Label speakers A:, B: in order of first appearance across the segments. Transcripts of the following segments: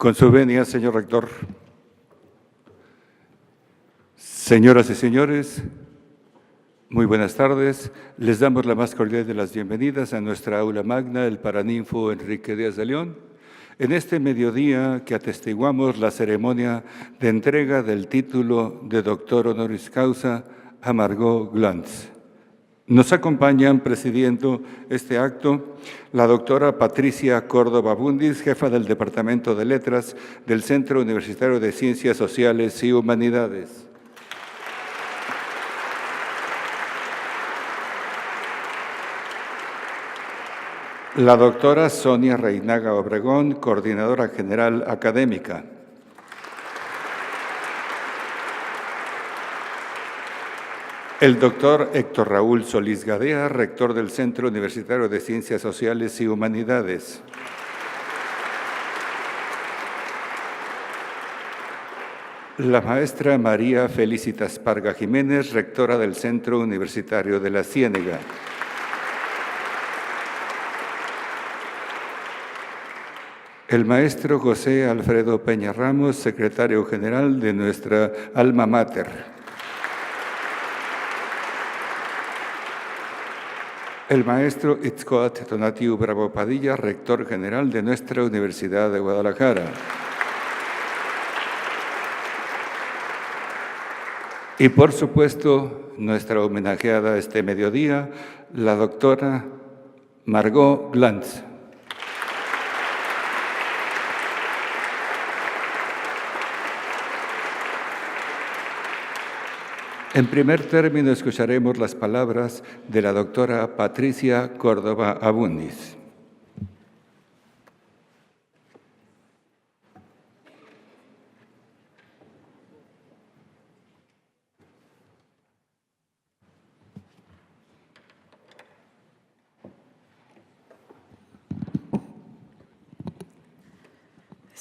A: Con su venia, señor rector. Señoras y señores, muy buenas tardes. Les damos la más cordial de las bienvenidas a nuestra aula magna, el Paraninfo Enrique Díaz de León, en este mediodía que atestiguamos la ceremonia de entrega del título de doctor honoris causa a Margot Glantz. Nos acompañan presidiendo este acto la doctora Patricia Córdoba Abundis, jefa del Departamento de Letras del Centro Universitario de Ciencias Sociales y Humanidades. La doctora Sonia Reinaga Obregón, coordinadora general académica. El doctor Héctor Raúl Solís Gadea, rector del Centro Universitario de Ciencias Sociales y Humanidades. La maestra María Felicitas Parga Jiménez, rectora del Centro Universitario de la Ciénega. El maestro José Alfredo Peña Ramos, secretario general de nuestra alma mater. El maestro Itzcoat Tonatiu Bravo Padilla, rector general de nuestra Universidad de Guadalajara. Y por supuesto, nuestra homenajeada este mediodía, la doctora Margot Glantz. En primer término, escucharemos las palabras de la doctora Patricia Córdoba Abundis.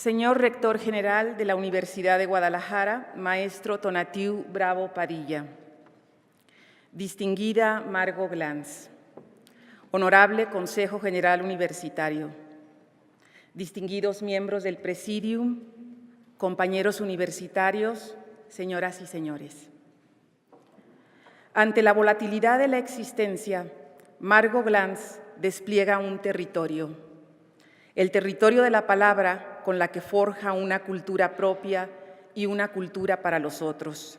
B: Señor Rector General de la Universidad de Guadalajara, Maestro Tonatiu Bravo Padilla. Distinguida Margot Glantz. Honorable Consejo General Universitario. Distinguidos miembros del Presidium, compañeros universitarios, señoras y señores. Ante la volatilidad de la existencia, Margot Glantz despliega un territorio. El territorio de la palabra, con la que forja una cultura propia y una cultura para los otros.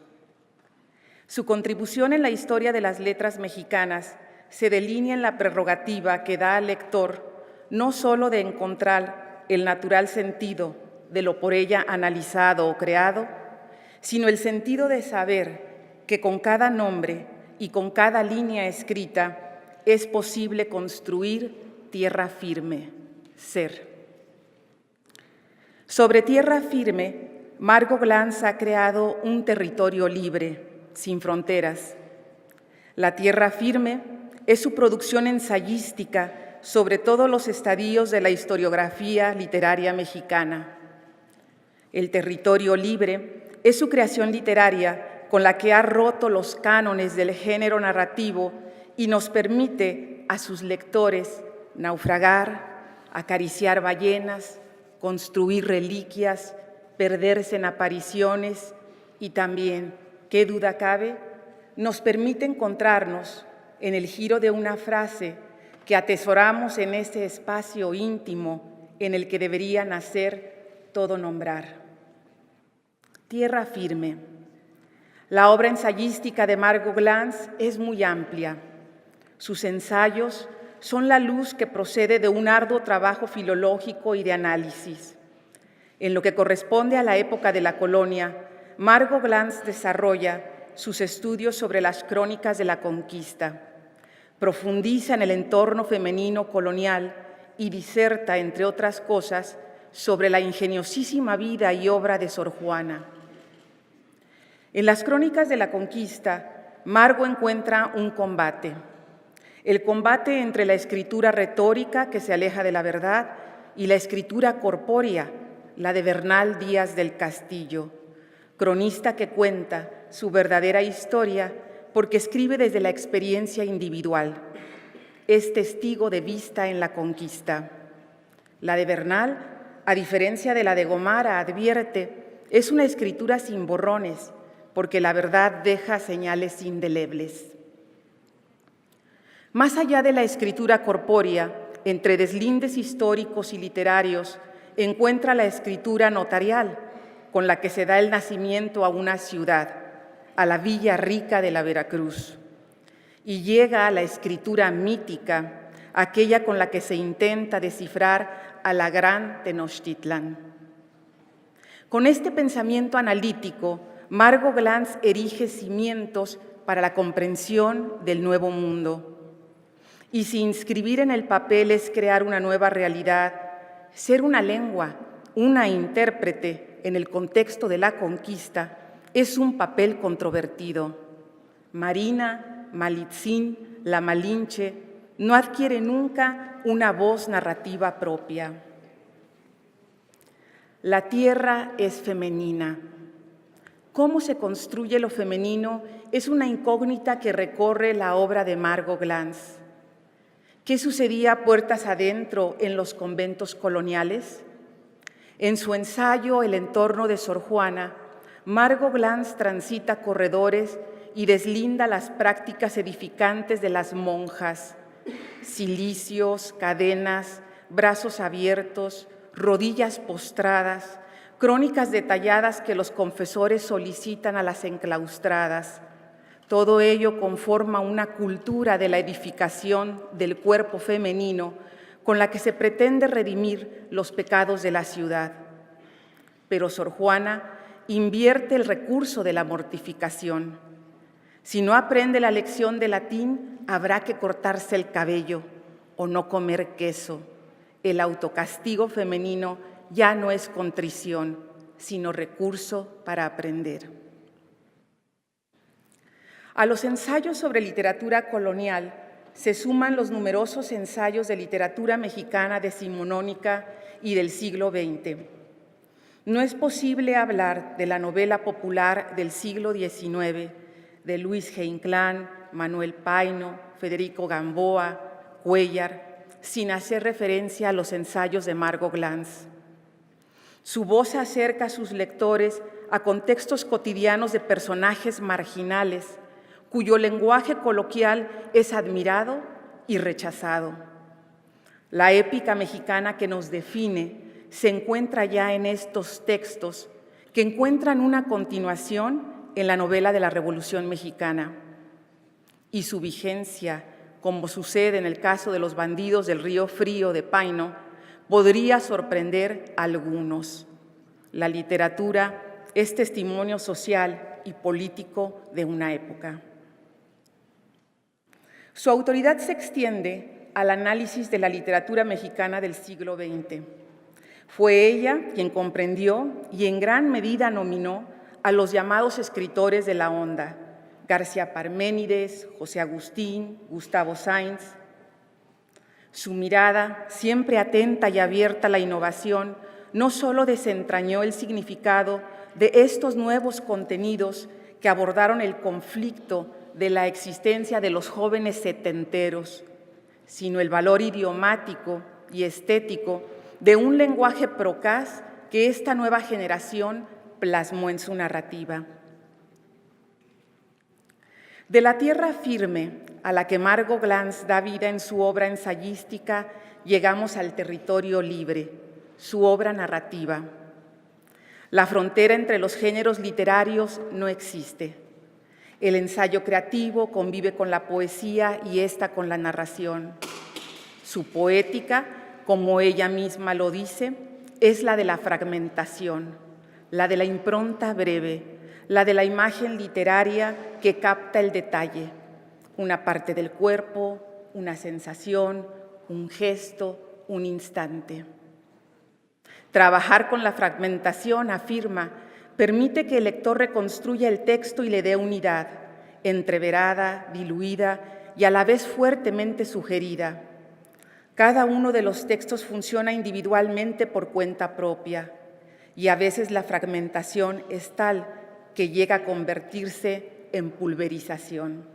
B: Su contribución en la historia de las letras mexicanas se delinea en la prerrogativa que da al lector no solo de encontrar el natural sentido de lo por ella analizado o creado, sino el sentido de saber que con cada nombre y con cada línea escrita es posible construir tierra firme, ser. Sobre tierra firme, Margot Glantz ha creado un territorio libre, sin fronteras. La tierra firme es su producción ensayística sobre todos los estadios de la historiografía literaria mexicana. El territorio libre es su creación literaria con la que ha roto los cánones del género narrativo y nos permite a sus lectores naufragar, acariciar ballenas, construir reliquias, perderse en apariciones y también, qué duda cabe, nos permite encontrarnos en el giro de una frase que atesoramos en ese espacio íntimo en el que debería nacer todo nombrar. Tierra firme. La obra ensayística de Margot Glantz es muy amplia. Sus ensayos son la luz que procede de un arduo trabajo filológico y de análisis. En lo que corresponde a la época de la colonia, Margot Glantz desarrolla sus estudios sobre las crónicas de la conquista, profundiza en el entorno femenino colonial y diserta, entre otras cosas, sobre la ingeniosísima vida y obra de Sor Juana. En las crónicas de la conquista, Margot encuentra un combate. El combate entre la escritura retórica, que se aleja de la verdad, y la escritura corpórea, la de Bernal Díaz del Castillo, cronista que cuenta su verdadera historia porque escribe desde la experiencia individual. Es testigo de vista en la conquista. La de Bernal A diferencia de la de Gomara, advierte, es una escritura sin borrones, porque la verdad deja señales indelebles. Más allá de la escritura corpórea, entre deslindes históricos y literarios, encuentra la escritura notarial, con la que se da el nacimiento a una ciudad, a la Villa Rica de la Veracruz. Y llega a la escritura mítica, aquella con la que se intenta descifrar a la gran Tenochtitlan. Con este pensamiento analítico, Margot Glantz erige cimientos para la comprensión del Nuevo Mundo. Y si inscribir en el papel es crear una nueva realidad, ser una lengua, una intérprete en el contexto de la conquista, es un papel controvertido. Marina, Malitzin, La Malinche no adquiere nunca una voz narrativa propia. La tierra es femenina. ¿Cómo se construye lo femenino? Es una incógnita que recorre la obra de Margot Glantz. ¿Qué sucedía puertas adentro en los conventos coloniales? En su ensayo El entorno de Sor Juana, Margot Glantz transita corredores y deslinda las prácticas edificantes de las monjas, cilicios, cadenas, brazos abiertos, rodillas postradas, crónicas detalladas que los confesores solicitan a las enclaustradas. Todo ello conforma una cultura de la edificación del cuerpo femenino con la que se pretende redimir los pecados de la ciudad. Pero Sor Juana invierte el recurso de la mortificación. Si no aprende la lección de latín, habrá que cortarse el cabello o no comer queso. El autocastigo femenino ya no es contrición, sino recurso para aprender. A los ensayos sobre literatura colonial se suman los numerosos ensayos de literatura mexicana decimonónica y del siglo XX. No es posible hablar de la novela popular del siglo XIX, de Luis G. Inclán, Manuel Paino, Federico Gamboa, Cuéllar, sin hacer referencia a los ensayos de Margot Glantz. Su voz acerca a sus lectores a contextos cotidianos de personajes marginales, cuyo lenguaje coloquial es admirado y rechazado. La épica mexicana que nos define se encuentra ya en estos textos que encuentran una continuación en la novela de la Revolución Mexicana. Y su vigencia, como sucede en el caso de Los bandidos del Río Frío de Paino, podría sorprender a algunos. La literatura es testimonio social y político de una época. Su autoridad se extiende al análisis de la literatura mexicana del siglo XX. Fue ella quien comprendió y en gran medida nominó a los llamados escritores de la onda, García Parménides, José Agustín, Gustavo Sainz. Su mirada, siempre atenta y abierta a la innovación, no solo desentrañó el significado de estos nuevos contenidos que abordaron el conflicto de la existencia de los jóvenes setenteros, sino el valor idiomático y estético de un lenguaje procaz que esta nueva generación plasmó en su narrativa. De la tierra firme a la que Margot Glantz da vida en su obra ensayística, llegamos al territorio libre, su obra narrativa. La frontera entre los géneros literarios no existe. El ensayo creativo convive con la poesía y ésta con la narración. Su poética, como ella misma lo dice, es la de la fragmentación, la de la impronta breve, la de la imagen literaria que capta el detalle, una parte del cuerpo, una sensación, un gesto, un instante. Trabajar con la fragmentación, afirma, permite que el lector reconstruya el texto y le dé unidad, entreverada, diluida y a la vez fuertemente sugerida. Cada uno de los textos funciona individualmente por cuenta propia y a veces la fragmentación es tal que llega a convertirse en pulverización.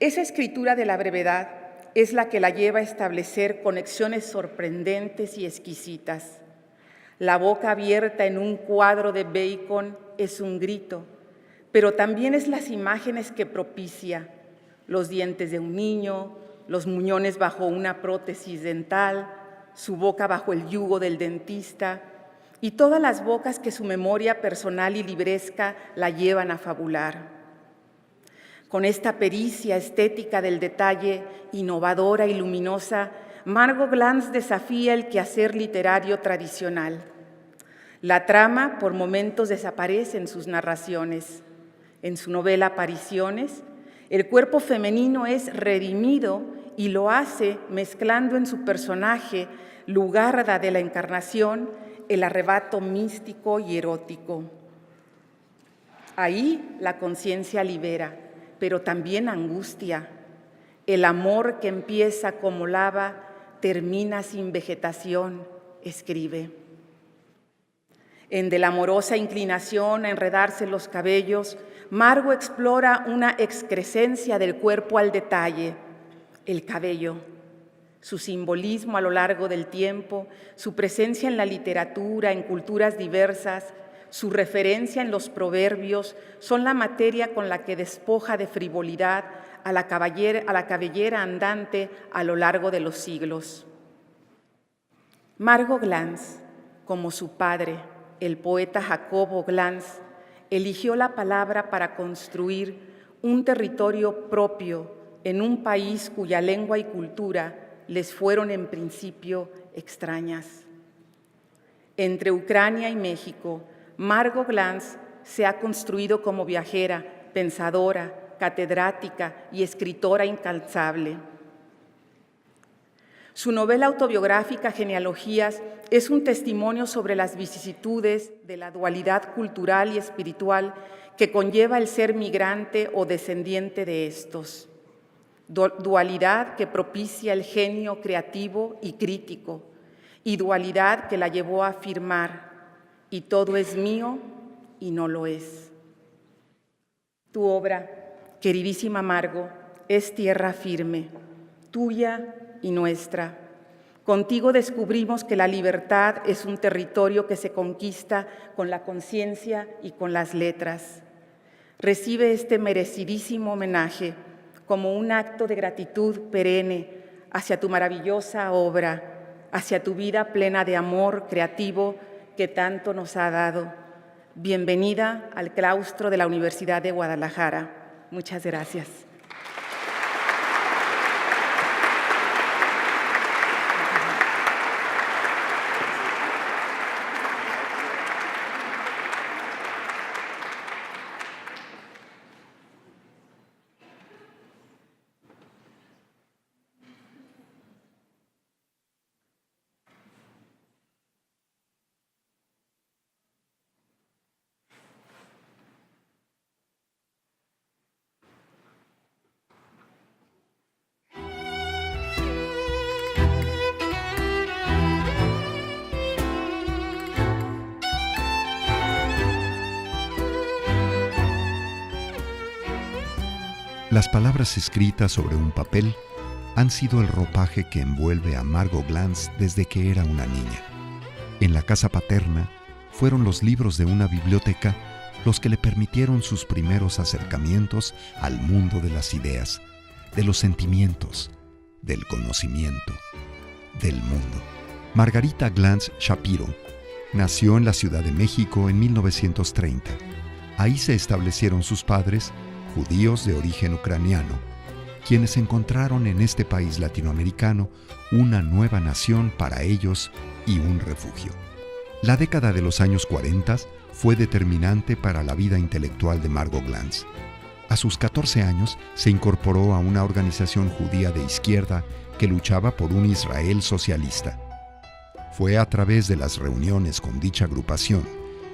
B: Esa escritura de la brevedad es la que la lleva a establecer conexiones sorprendentes y exquisitas. La boca abierta en un cuadro de Bacon es un grito, pero también es las imágenes que propicia: los dientes de un niño, los muñones bajo una prótesis dental, su boca bajo el yugo del dentista y todas las bocas que su memoria personal y libresca la llevan a fabular. Con esta pericia estética del detalle, innovadora y luminosa, Margot Glantz desafía el quehacer literario tradicional. La trama por momentos desaparece en sus narraciones. En su novela Apariciones, el cuerpo femenino es redimido y lo hace mezclando en su personaje, Lugarda de la Encarnación, el arrebato místico y erótico. Ahí la conciencia libera, pero también angustia. El amor que empieza como lava termina sin vegetación, escribe. En De la amorosa inclinación a enredarse los cabellos, Margot explora una excrescencia del cuerpo al detalle, el cabello, su simbolismo a lo largo del tiempo, su presencia en la literatura, en culturas diversas, su referencia en los proverbios, son la materia con la que despoja de frivolidad a la cabellera andante a lo largo de los siglos. Margot Glantz, como su padre, el poeta Jacobo Glantz, eligió la palabra para construir un territorio propio en un país cuya lengua y cultura les fueron en principio extrañas. Entre Ucrania y México, Margot Glantz se ha construido como viajera, pensadora, catedrática y escritora incansable. Su novela autobiográfica Genealogías es un testimonio sobre las vicisitudes de la dualidad cultural y espiritual que conlleva el ser migrante o descendiente de estos. Dualidad que propicia el genio creativo y crítico, y dualidad que la llevó a afirmar: y todo es mío y no lo es. Tu obra, queridísima Margot, es tierra firme, tuya y nuestra. Contigo descubrimos que la libertad es un territorio que se conquista con la conciencia y con las letras. Recibe este merecidísimo homenaje como un acto de gratitud perenne hacia tu maravillosa obra, hacia tu vida plena de amor creativo que tanto nos ha dado. Bienvenida al claustro de la Universidad de Guadalajara. Muchas gracias.
C: Las palabras escritas sobre un papel han sido el ropaje que envuelve a Margot Glantz desde que era una niña. En la casa paterna fueron los libros de una biblioteca los que le permitieron sus primeros acercamientos al mundo de las ideas, de los sentimientos, del conocimiento, del mundo. Margarita Glantz Shapiro nació en la Ciudad de México en 1930. Ahí se establecieron sus padres, judíos de origen ucraniano, quienes encontraron en este país latinoamericano una nueva nación para ellos y un refugio. La década de los años 40 fue determinante para la vida intelectual de Margot Glantz. A sus 14 años se incorporó a una organización judía de izquierda que luchaba por un Israel socialista. Fue a través de las reuniones con dicha agrupación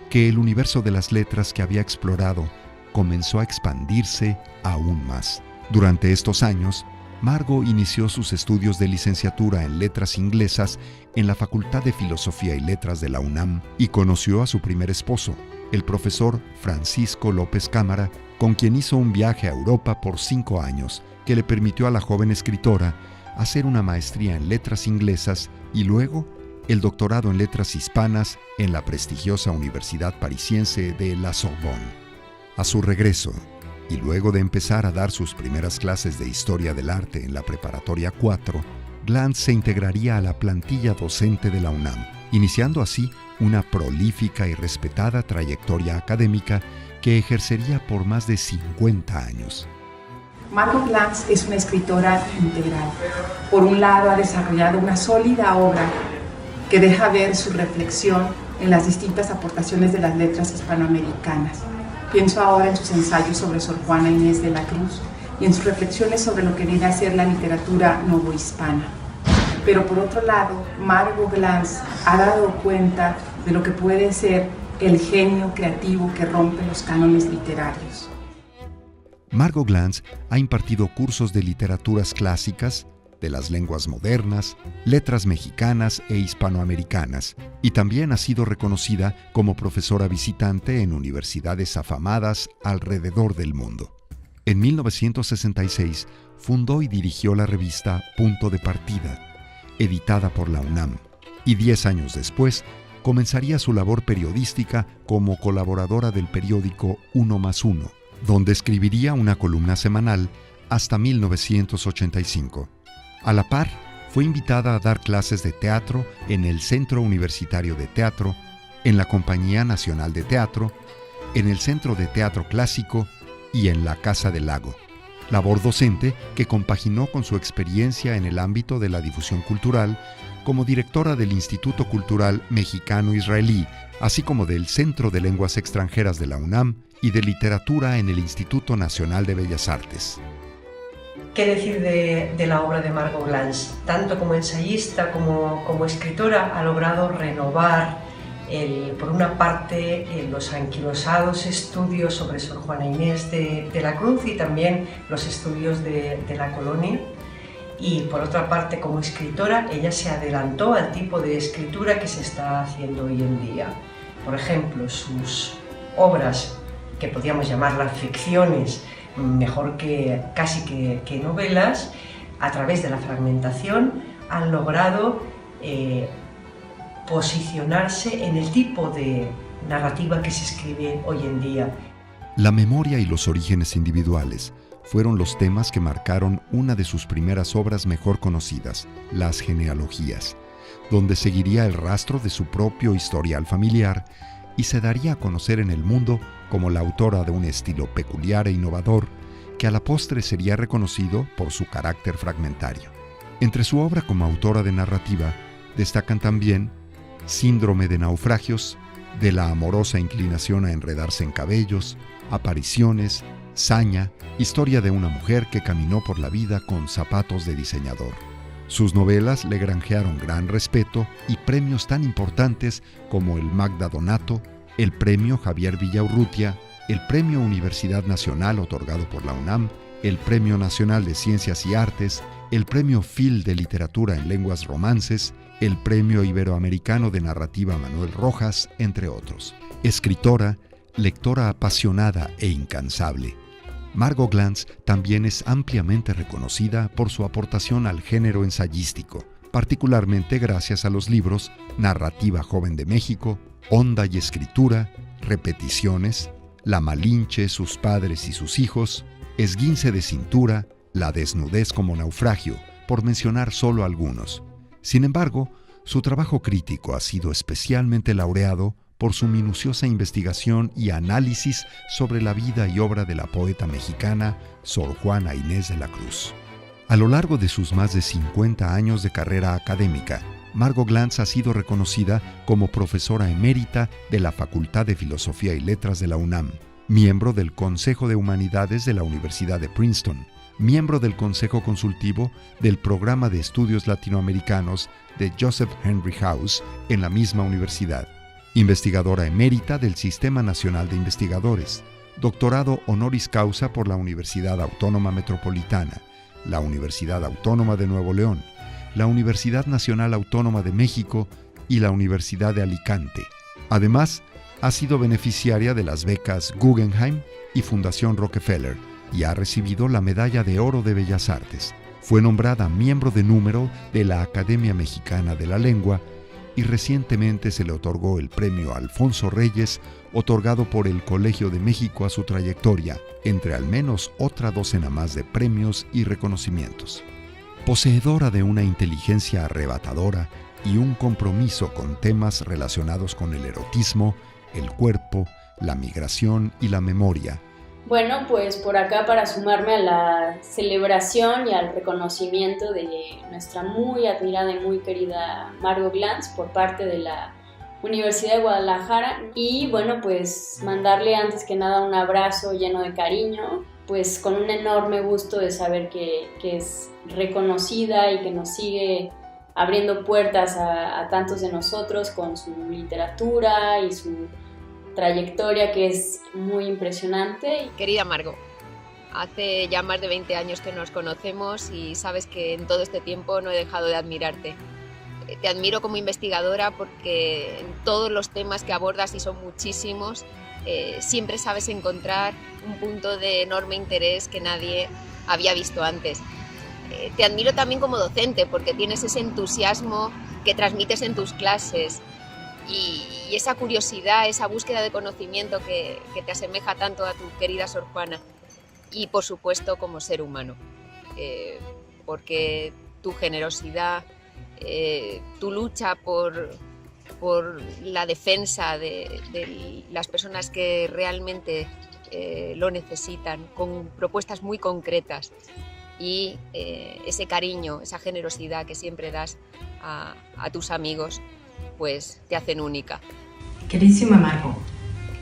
C: que el universo de las letras que había explorado comenzó a expandirse aún más. Durante estos años, Margot inició sus estudios de licenciatura en letras inglesas en la Facultad de Filosofía y Letras de la UNAM y conoció a su primer esposo, el profesor Francisco López Cámara, con quien hizo un viaje a Europa por 5 años que le permitió a la joven escritora hacer una maestría en letras inglesas y luego el doctorado en letras hispanas en la prestigiosa Universidad Parisiense de la Sorbonne. A su regreso, y luego de empezar a dar sus primeras clases de Historia del Arte en la Preparatoria 4, Glantz se integraría a la plantilla docente de la UNAM, iniciando así una prolífica y respetada trayectoria académica que ejercería por más de 50 años.
B: Margot Glantz es una escritora integral. Por un lado, ha desarrollado una sólida obra que deja ver su reflexión en las distintas aportaciones de las letras hispanoamericanas. Pienso ahora en sus ensayos sobre Sor Juana Inés de la Cruz y en sus reflexiones sobre lo que viene a ser la literatura novohispana. Pero por otro lado, Margot Glantz ha dado cuenta de lo que puede ser el genio creativo que rompe los cánones literarios.
C: Margot Glantz ha impartido cursos de literaturas clásicas, de las lenguas modernas, letras mexicanas e hispanoamericanas, y también ha sido reconocida como profesora visitante en universidades afamadas alrededor del mundo. En 1966 fundó y dirigió la revista Punto de Partida, editada por la UNAM, y 10 años después comenzaría su labor periodística como colaboradora del periódico 1+1, donde escribiría una columna semanal hasta 1985. A la par, fue invitada a dar clases de teatro en el Centro Universitario de Teatro, en la Compañía Nacional de Teatro, en el Centro de Teatro Clásico y en la Casa del Lago. Labor docente que compaginó con su experiencia en el ámbito de la difusión cultural como directora del Instituto Cultural Mexicano-Israelí, así como del Centro de Lenguas Extranjeras de la UNAM y de Literatura en el Instituto Nacional de Bellas Artes.
D: ¿Qué decir de la obra de Margot Glantz? Tanto como ensayista como escritora ha logrado renovar, por una parte, los anquilosados estudios sobre Sor Juana Inés de la Cruz y también los estudios de la colonia. Y por otra parte, como escritora, ella se adelantó al tipo de escritura que se está haciendo hoy en día. Por ejemplo, sus obras, que podríamos llamarlas ficciones, mejor que casi que novelas, a través de la fragmentación han logrado posicionarse en el tipo de narrativa que se escribe hoy en día.
C: La memoria y los orígenes individuales fueron los temas que marcaron una de sus primeras obras mejor conocidas, Las Genealogías, donde seguiría el rastro de su propio historial familiar y se daría a conocer en el mundo como la autora de un estilo peculiar e innovador que a la postre sería reconocido por su carácter fragmentario. Entre su obra como autora de narrativa destacan también Síndrome de naufragios, De la amorosa inclinación a enredarse en cabellos, Apariciones, Saña, Historia de una mujer que caminó por la vida con zapatos de diseñador. Sus novelas le granjearon gran respeto y premios tan importantes como el Magda Donato, el Premio Javier Villaurrutia, el Premio Universidad Nacional otorgado por la UNAM, el Premio Nacional de Ciencias y Artes, el Premio Phil de Literatura en Lenguas Romances, el Premio Iberoamericano de Narrativa Manuel Rojas, entre otros. Escritora, lectora apasionada e incansable, Margot Glantz también es ampliamente reconocida por su aportación al género ensayístico, particularmente gracias a los libros Narrativa Joven de México, Onda y Escritura, Repeticiones, La Malinche, sus padres y sus hijos, Esguince de cintura, La desnudez como naufragio, por mencionar solo algunos. Sin embargo, su trabajo crítico ha sido especialmente laureado por su minuciosa investigación y análisis sobre la vida y obra de la poeta mexicana Sor Juana Inés de la Cruz. A lo largo de sus más de 50 años de carrera académica, Margot Glantz ha sido reconocida como profesora emérita de la Facultad de Filosofía y Letras de la UNAM, miembro del Consejo de Humanidades de la Universidad de Princeton, miembro del Consejo Consultivo del Programa de Estudios Latinoamericanos de Joseph Henry House en la misma universidad, investigadora emérita del Sistema Nacional de Investigadores, doctorado honoris causa por la Universidad Autónoma Metropolitana, la Universidad Autónoma de Nuevo León, la Universidad Nacional Autónoma de México y la Universidad de Alicante. Además, ha sido beneficiaria de las becas Guggenheim y Fundación Rockefeller y ha recibido la Medalla de Oro de Bellas Artes. Fue nombrada miembro de número de la Academia Mexicana de la Lengua y recientemente se le otorgó el Premio Alfonso Reyes, otorgado por el Colegio de México a su trayectoria, entre al menos otra docena más de premios y reconocimientos. Poseedora de una inteligencia arrebatadora y un compromiso con temas relacionados con el erotismo, el cuerpo, la migración y la memoria.
E: Bueno, pues por acá para sumarme a la celebración y al reconocimiento de nuestra muy admirada y muy querida Margot Glantz por parte de la Universidad de Guadalajara. Y bueno, pues mandarle antes que nada un abrazo lleno de cariño, pues con un enorme gusto de saber que es reconocida y que nos sigue abriendo puertas a tantos de nosotros con su literatura y su trayectoria, que es muy impresionante.
F: Querida Margot, hace ya más de 20 años que nos conocemos y sabes que en todo este tiempo no he dejado de admirarte. Te admiro como investigadora porque en todos los temas que abordas, y son muchísimos, siempre sabes encontrar un punto de enorme interés que nadie había visto antes. Te admiro también como docente porque tienes ese entusiasmo que transmites en tus clases y esa curiosidad, esa búsqueda de conocimiento que te asemeja tanto a tu querida Sor Juana. Y por supuesto como ser humano, porque tu generosidad, tu lucha por la defensa de las personas que realmente lo necesitan, con propuestas muy concretas, y ese cariño, esa generosidad que siempre das a tus amigos, pues te hacen única.
G: Queridísima Margot,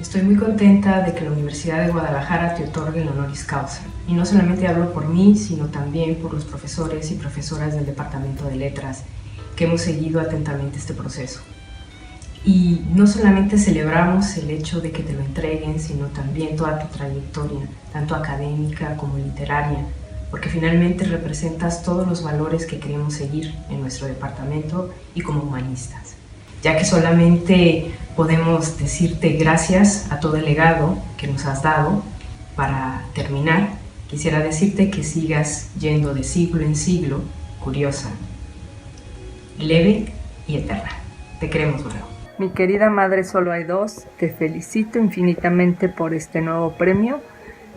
G: estoy muy contenta de que la Universidad de Guadalajara te otorgue el honoris causa. Y no solamente hablo por mí, sino también por los profesores y profesoras del Departamento de Letras, que hemos seguido atentamente este proceso. Y no solamente celebramos el hecho de que te lo entreguen, sino también toda tu trayectoria, tanto académica como literaria, porque finalmente representas todos los valores que queremos seguir en nuestro departamento y como humanistas. Ya que solamente podemos decirte gracias a todo el legado que nos has dado. Para terminar, quisiera decirte que sigas yendo de siglo en siglo, curiosa, leve y eterna. Te queremos, Margot.
H: Mi querida madre Solo hay dos, te felicito infinitamente por este nuevo premio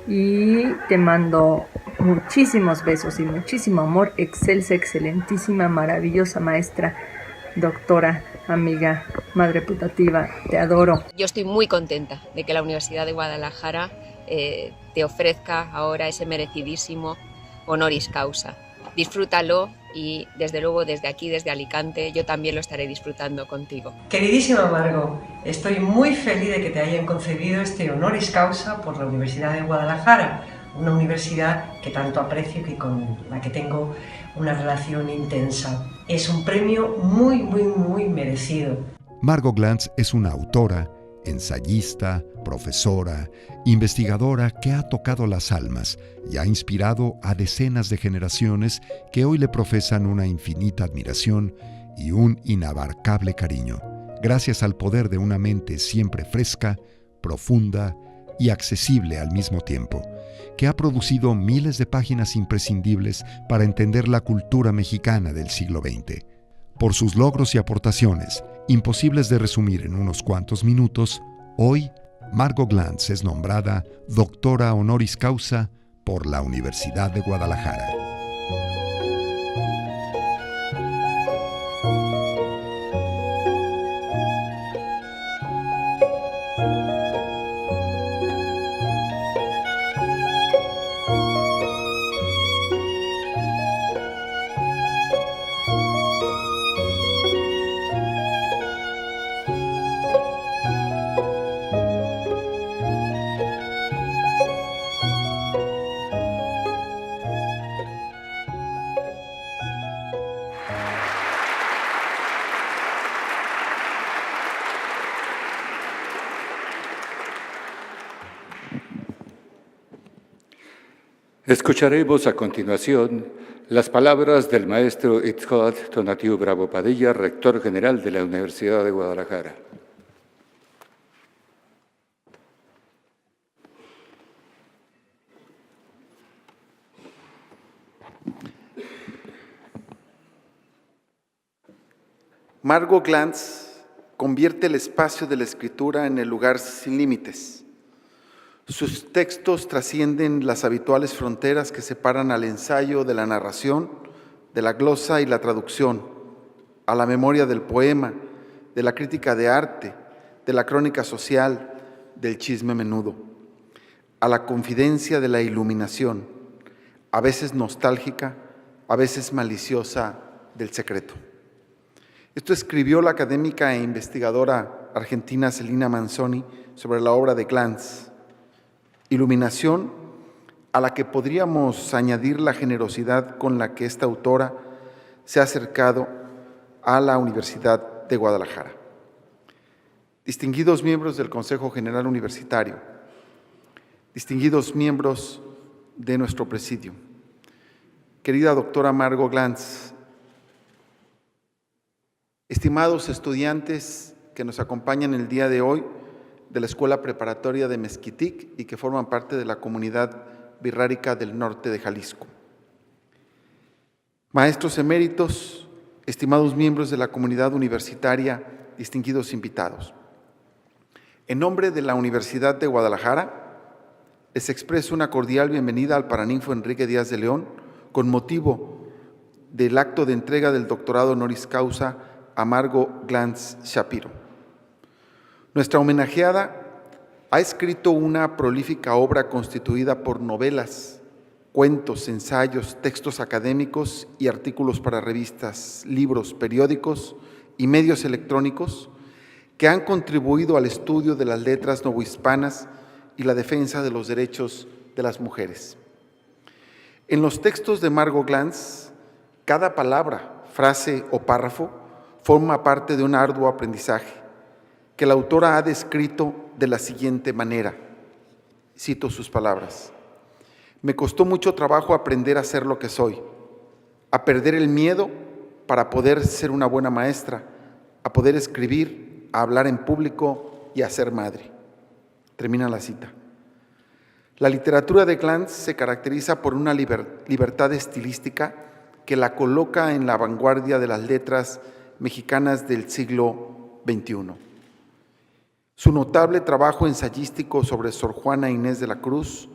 H: y te mando muchísimos besos y muchísimo amor. Excelsa, excelentísima, maravillosa maestra, doctora, amiga, madre putativa, te adoro.
F: Yo estoy muy contenta de que la Universidad de Guadalajara te ofrezca ahora ese merecidísimo honoris causa. Disfrútalo y desde luego desde aquí, desde Alicante, yo también lo estaré disfrutando contigo.
D: Queridísima Margot, estoy muy feliz de que te hayan concedido este honoris causa por la Universidad de Guadalajara, una universidad que tanto aprecio y con la que tengo una relación intensa. Es un premio muy, muy, muy merecido.
C: Margot Glantz es una autora, ensayista, profesora, investigadora que ha tocado las almas y ha inspirado a decenas de generaciones que hoy le profesan una infinita admiración y un inabarcable cariño, gracias al poder de una mente siempre fresca, profunda y accesible al mismo tiempo, que ha producido miles de páginas imprescindibles para entender la cultura mexicana del siglo XX. Por sus logros y aportaciones, imposibles de resumir en unos cuantos minutos, hoy Margot Glantz es nombrada doctora honoris causa por la Universidad de Guadalajara.
A: Escucharemos a continuación las palabras del maestro Itzcoatl Tonatiuh Bravo Padilla, rector general de la Universidad de Guadalajara.
I: Margot Glantz convierte el espacio de la escritura en el lugar sin límites. Sus textos trascienden las habituales fronteras que separan al ensayo de la narración, de la glosa y la traducción, a la memoria del poema, de la crítica de arte, de la crónica social, del chisme menudo, a la confidencia de la iluminación, a veces nostálgica, a veces maliciosa, del secreto. Esto escribió la académica e investigadora argentina Celina Manzoni sobre la obra de Glantz. Iluminación a la que podríamos añadir la generosidad con la que esta autora se ha acercado a la Universidad de Guadalajara. Distinguidos miembros del Consejo General Universitario, distinguidos miembros de nuestro presidio, querida doctora Margot Glantz, estimados estudiantes que nos acompañan el día de hoy de la Escuela Preparatoria de Mezquitic y que forman parte de la comunidad birrárica del norte de Jalisco. Maestros eméritos, estimados miembros de la comunidad universitaria, distinguidos invitados. En nombre de la Universidad de Guadalajara, les expreso una cordial bienvenida al Paraninfo Enrique Díaz de León con motivo del acto de entrega del doctorado honoris causa a Margot Glantz Shapiro. Nuestra homenajeada ha escrito una prolífica obra constituida por novelas, cuentos, ensayos, textos académicos y artículos para revistas, libros, periódicos y medios electrónicos que han contribuido al estudio de las letras novohispanas y la defensa de los derechos de las mujeres. En los textos de Margot Glantz, cada palabra, frase o párrafo forma parte de un arduo aprendizaje que la autora ha descrito de la siguiente manera. Cito sus palabras. Me costó mucho trabajo aprender a ser lo que soy, a perder el miedo para poder ser una buena maestra, a poder escribir, a hablar en público y a ser madre. Termina la cita. La literatura de Glantz se caracteriza por una libertad estilística que la coloca en la vanguardia de las letras mexicanas del siglo XXI. Su notable trabajo ensayístico sobre Sor Juana Inés de la Cruz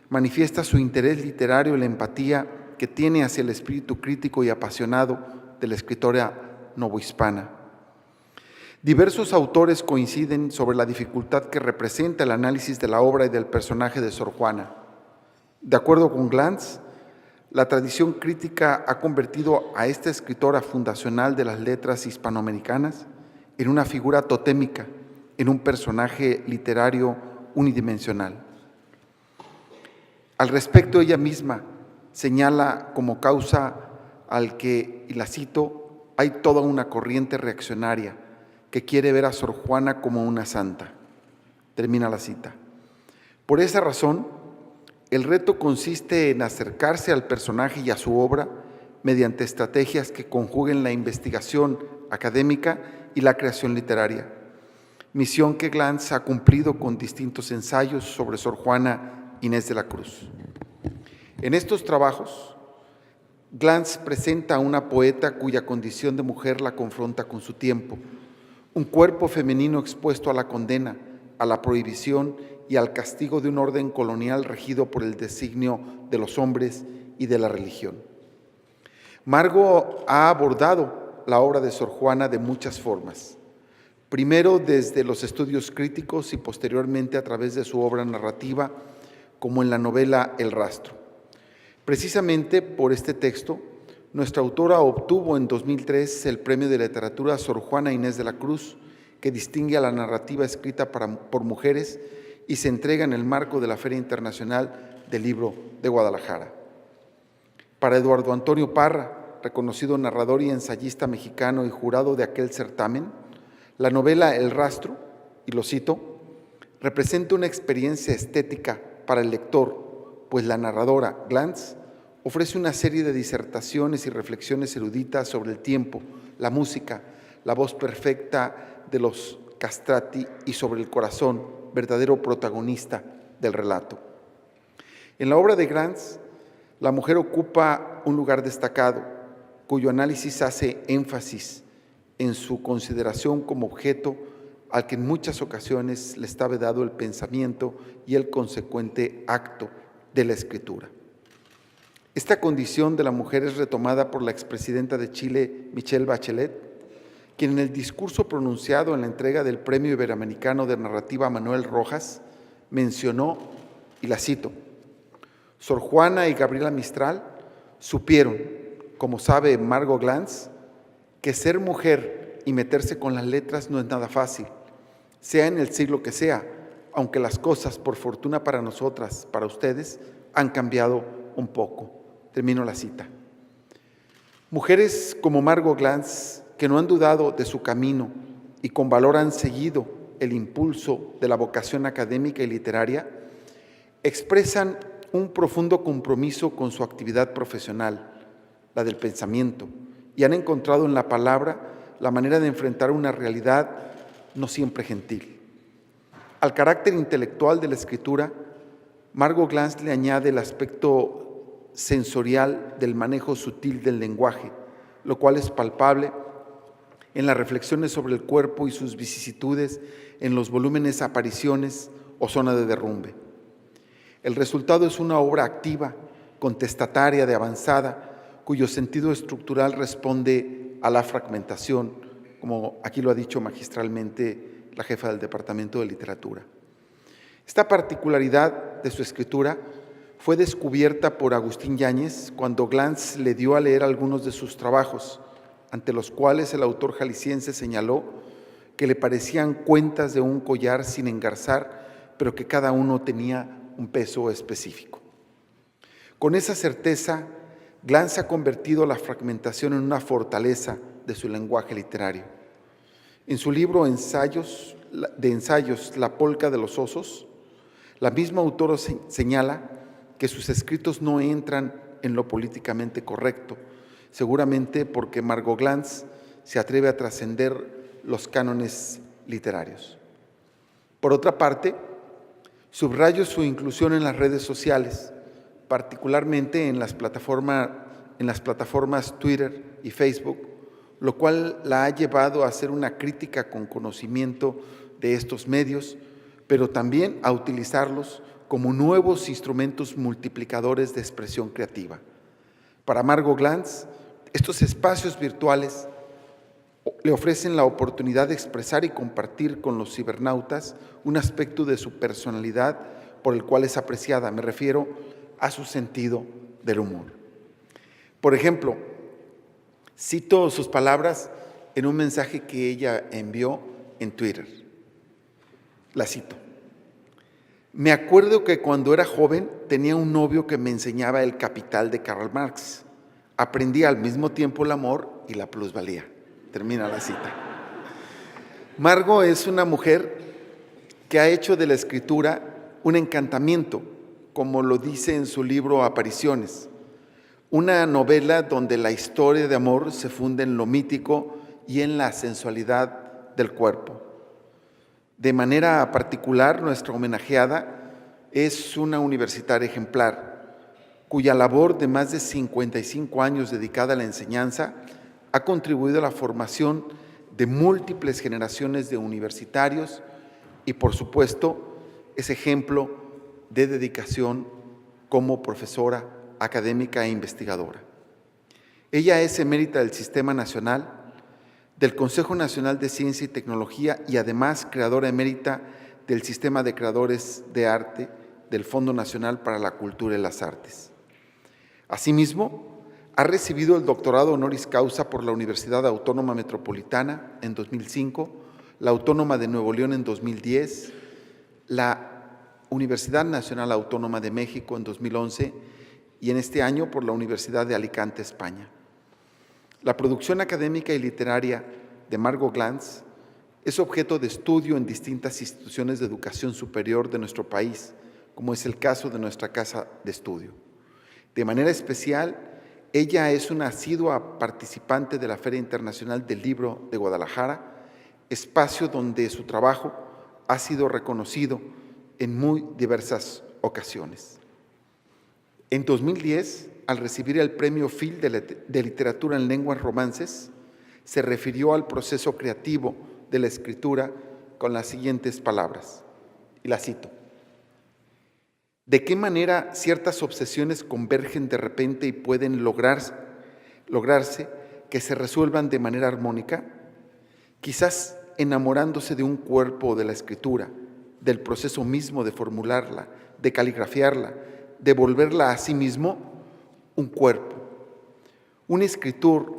I: manifiesta su interés literario y la empatía que tiene hacia el espíritu crítico y apasionado de la escritora novohispana. Diversos autores coinciden sobre la dificultad que representa el análisis de la obra y del personaje de Sor Juana. De acuerdo con Glantz, la tradición crítica ha convertido a esta escritora fundacional de las letras hispanoamericanas en una figura totémica, en un personaje literario unidimensional. Al respecto, ella misma señala como causa al que, y la cito, hay toda una corriente reaccionaria que quiere ver a Sor Juana como una santa. Termina la cita. Por esa razón, el reto consiste en acercarse al personaje y a su obra mediante estrategias que conjuguen la investigación académica y la creación literaria, misión que Glantz ha cumplido con distintos ensayos sobre Sor Juana Inés de la Cruz. En estos trabajos, Glantz presenta a una poeta cuya condición de mujer la confronta con su tiempo, un cuerpo femenino expuesto a la condena, a la prohibición y al castigo de un orden colonial regido por el designio de los hombres y de la religión. Margot ha abordado la obra de Sor Juana de muchas formas. Primero desde los estudios críticos y posteriormente a través de su obra narrativa, como en la novela El Rastro. Precisamente por este texto, nuestra autora obtuvo en 2003 el Premio de Literatura Sor Juana Inés de la Cruz, que distingue a la narrativa escrita por mujeres y se entrega en el marco de la Feria Internacional del Libro de Guadalajara. Para Eduardo Antonio Parra, reconocido narrador y ensayista mexicano y jurado de aquel certamen, la novela El Rastro, y lo cito, representa una experiencia estética para el lector, pues la narradora, Glantz, ofrece una serie de disertaciones y reflexiones eruditas sobre el tiempo, la música, la voz perfecta de los castrati y sobre el corazón, verdadero protagonista del relato. En la obra de Glantz, la mujer ocupa un lugar destacado, cuyo análisis hace énfasis en su consideración como objeto al que en muchas ocasiones le está vedado el pensamiento y el consecuente acto de la escritura. Esta condición de la mujer es retomada por la expresidenta de Chile, Michelle Bachelet, quien en el discurso pronunciado en la entrega del Premio Iberoamericano de Narrativa Manuel Rojas mencionó, y la cito: Sor Juana y Gabriela Mistral supieron, como sabe Margot Glantz, que ser mujer y meterse con las letras no es nada fácil, sea en el siglo que sea, aunque las cosas, por fortuna para nosotras, para ustedes, han cambiado un poco. Termino la cita. Mujeres como Margot Glantz, que no han dudado de su camino y con valor han seguido el impulso de la vocación académica y literaria, expresan un profundo compromiso con su actividad profesional, la del pensamiento, y han encontrado en la palabra la manera de enfrentar una realidad no siempre gentil. Al carácter intelectual de la escritura, Margot Glantz le añade el aspecto sensorial del manejo sutil del lenguaje, lo cual es palpable en las reflexiones sobre el cuerpo y sus vicisitudes en los volúmenes Apariciones o Zona de Derrumbe. El resultado es una obra activa, contestataria, de avanzada, cuyo sentido estructural responde a la fragmentación, como aquí lo ha dicho magistralmente la jefa del Departamento de Literatura. Esta particularidad de su escritura fue descubierta por Agustín Yáñez cuando Glantz le dio a leer algunos de sus trabajos, ante los cuales el autor jalisciense señaló que le parecían cuentas de un collar sin engarzar, pero que cada uno tenía un peso específico. Con esa certeza, Glantz ha convertido la fragmentación en una fortaleza de su lenguaje literario. En su libro de ensayos La polca de los osos, la misma autora señala que sus escritos no entran en lo políticamente correcto, seguramente porque Margot Glantz se atreve a trascender los cánones literarios. Por otra parte, subrayo su inclusión en las redes sociales, particularmente en las plataformas Twitter y Facebook, lo cual la ha llevado a hacer una crítica con conocimiento de estos medios, pero también a utilizarlos como nuevos instrumentos multiplicadores de expresión creativa. Para Margot Glantz, estos espacios virtuales le ofrecen la oportunidad de expresar y compartir con los cibernautas un aspecto de su personalidad por el cual es apreciada. Me refiero a su sentido del humor. Por ejemplo, cito sus palabras en un mensaje que ella envió en Twitter. La cito: Me acuerdo que cuando era joven tenía un novio que me enseñaba El Capital de Karl Marx. Aprendí al mismo tiempo el amor y la plusvalía. Termina la cita. Margot es una mujer que ha hecho de la escritura un encantamiento, como lo dice en su libro Apariciones, una novela donde la historia de amor se funde en lo mítico y en la sensualidad del cuerpo. De manera particular, nuestra homenajeada es una universitaria ejemplar, cuya labor de más de 55 años dedicada a la enseñanza ha contribuido a la formación de múltiples generaciones de universitarios y, por supuesto, es ejemplo de dedicación como profesora académica e investigadora. Ella es emérita del Sistema Nacional, del Consejo Nacional de Ciencia y Tecnología y además creadora emérita del Sistema de Creadores de Arte del Fondo Nacional para la Cultura y las Artes. Asimismo, ha recibido el doctorado honoris causa por la Universidad Autónoma Metropolitana en 2005, la Autónoma de Nuevo León en 2010, la Universidad Nacional Autónoma de México en 2011 y en este año por la Universidad de Alicante, España. La producción académica y literaria de Margot Glantz es objeto de estudio en distintas instituciones de educación superior de nuestro país, como es el caso de nuestra casa de estudio. De manera especial, ella es una asidua participante de la Feria Internacional del Libro de Guadalajara, espacio donde su trabajo ha sido reconocido en muy diversas ocasiones. En 2010, al recibir el Premio Phil de Literatura en Lenguas Romances, se refirió al proceso creativo de la escritura con las siguientes palabras, y las cito: ¿de qué manera ciertas obsesiones convergen de repente y pueden lograrse que se resuelvan de manera armónica? Quizás enamorándose de un cuerpo o de la escritura, del proceso mismo de formularla, de caligrafiarla, de volverla a sí mismo un cuerpo. Un escritor,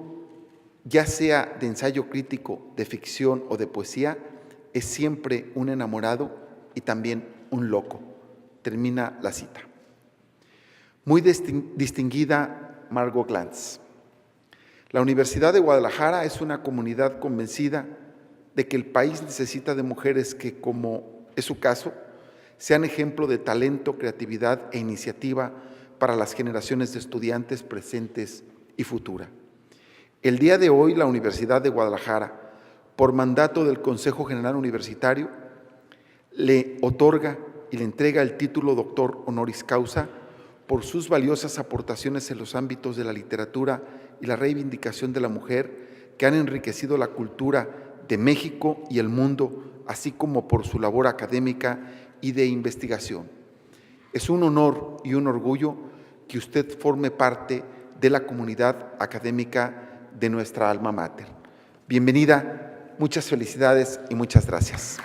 I: ya sea de ensayo crítico, de ficción o de poesía, es siempre un enamorado y también un loco. Termina la cita. Muy distinguida Margot Glantz. La Universidad de Guadalajara es una comunidad convencida de que el país necesita de mujeres que, como es su caso, sean ejemplo de talento, creatividad e iniciativa para las generaciones de estudiantes presentes y futura. El día de hoy, la Universidad de Guadalajara, por mandato del Consejo General Universitario, le otorga y le entrega el título Doctor Honoris Causa por sus valiosas aportaciones en los ámbitos de la literatura y la reivindicación de la mujer que han enriquecido la cultura de México y el mundo, así como por su labor académica y de investigación. Es un honor y un orgullo que usted forme parte de la comunidad académica de nuestra alma mater. Bienvenida, muchas felicidades y muchas gracias.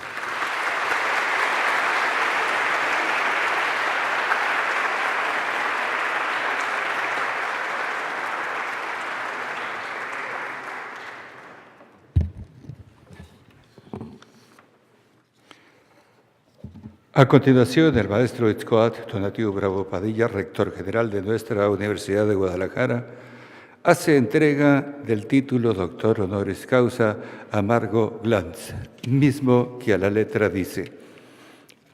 A: A continuación, el maestro Itzcoatl Tonatiuh Bravo Padilla, rector general de nuestra Universidad de Guadalajara, hace entrega del título Doctor Honoris Causa a Margot Glantz, mismo que a la letra dice: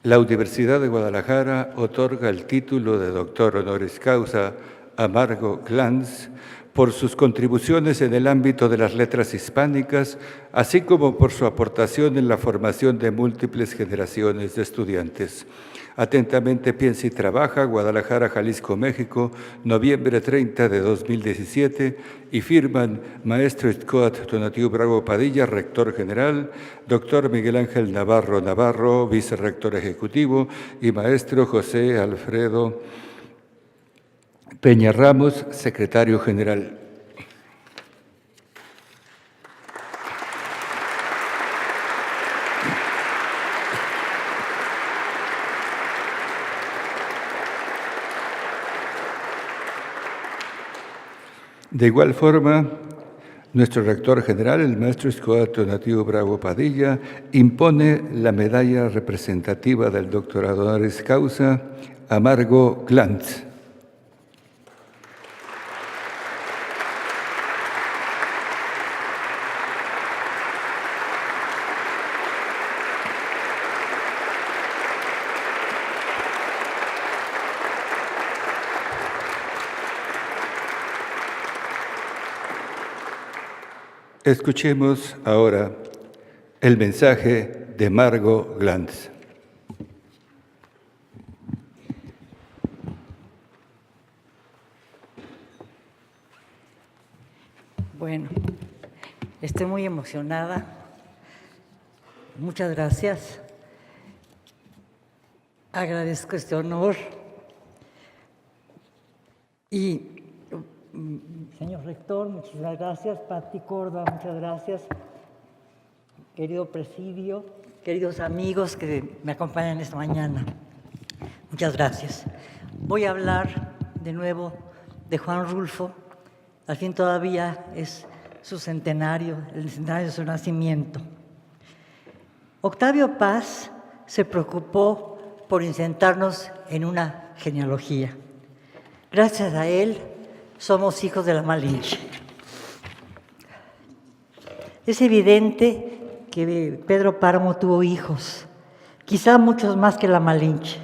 A: la Universidad de Guadalajara otorga el título de Doctor Honoris Causa a Margot Glantz por sus contribuciones en el ámbito de las letras hispánicas, así como por su aportación en la formación de múltiples generaciones de estudiantes. Atentamente piensa y trabaja, Guadalajara, Jalisco, México, noviembre 30 de 2017, y firman maestro Itzcoatl Tonatiuh Bravo Padilla, rector general, doctor Miguel Ángel Navarro, vicerrector ejecutivo, y maestro José Alfredo Peña Ramos, secretario general. De igual forma, nuestro rector general, el maestro Itzcoatl Tonatiuh Bravo Padilla, impone la medalla representativa del doctorado honoris causa a Margot Glantz. Escuchemos ahora el mensaje de Margot Glantz.
J: Bueno, estoy muy emocionada. Muchas gracias. Agradezco este honor. Y señor rector, muchas gracias. Pati Córdoba, muchas gracias. Querido presidio, queridos amigos que me acompañan esta mañana, muchas gracias. Voy a hablar de nuevo de Juan Rulfo. Al fin todavía es su centenario, el centenario de su nacimiento. Octavio Paz se preocupó por insertarnos en una genealogía. Gracias a él, somos hijos de la Malinche. Es evidente que Pedro Páramo tuvo hijos, quizá muchos más que la Malinche.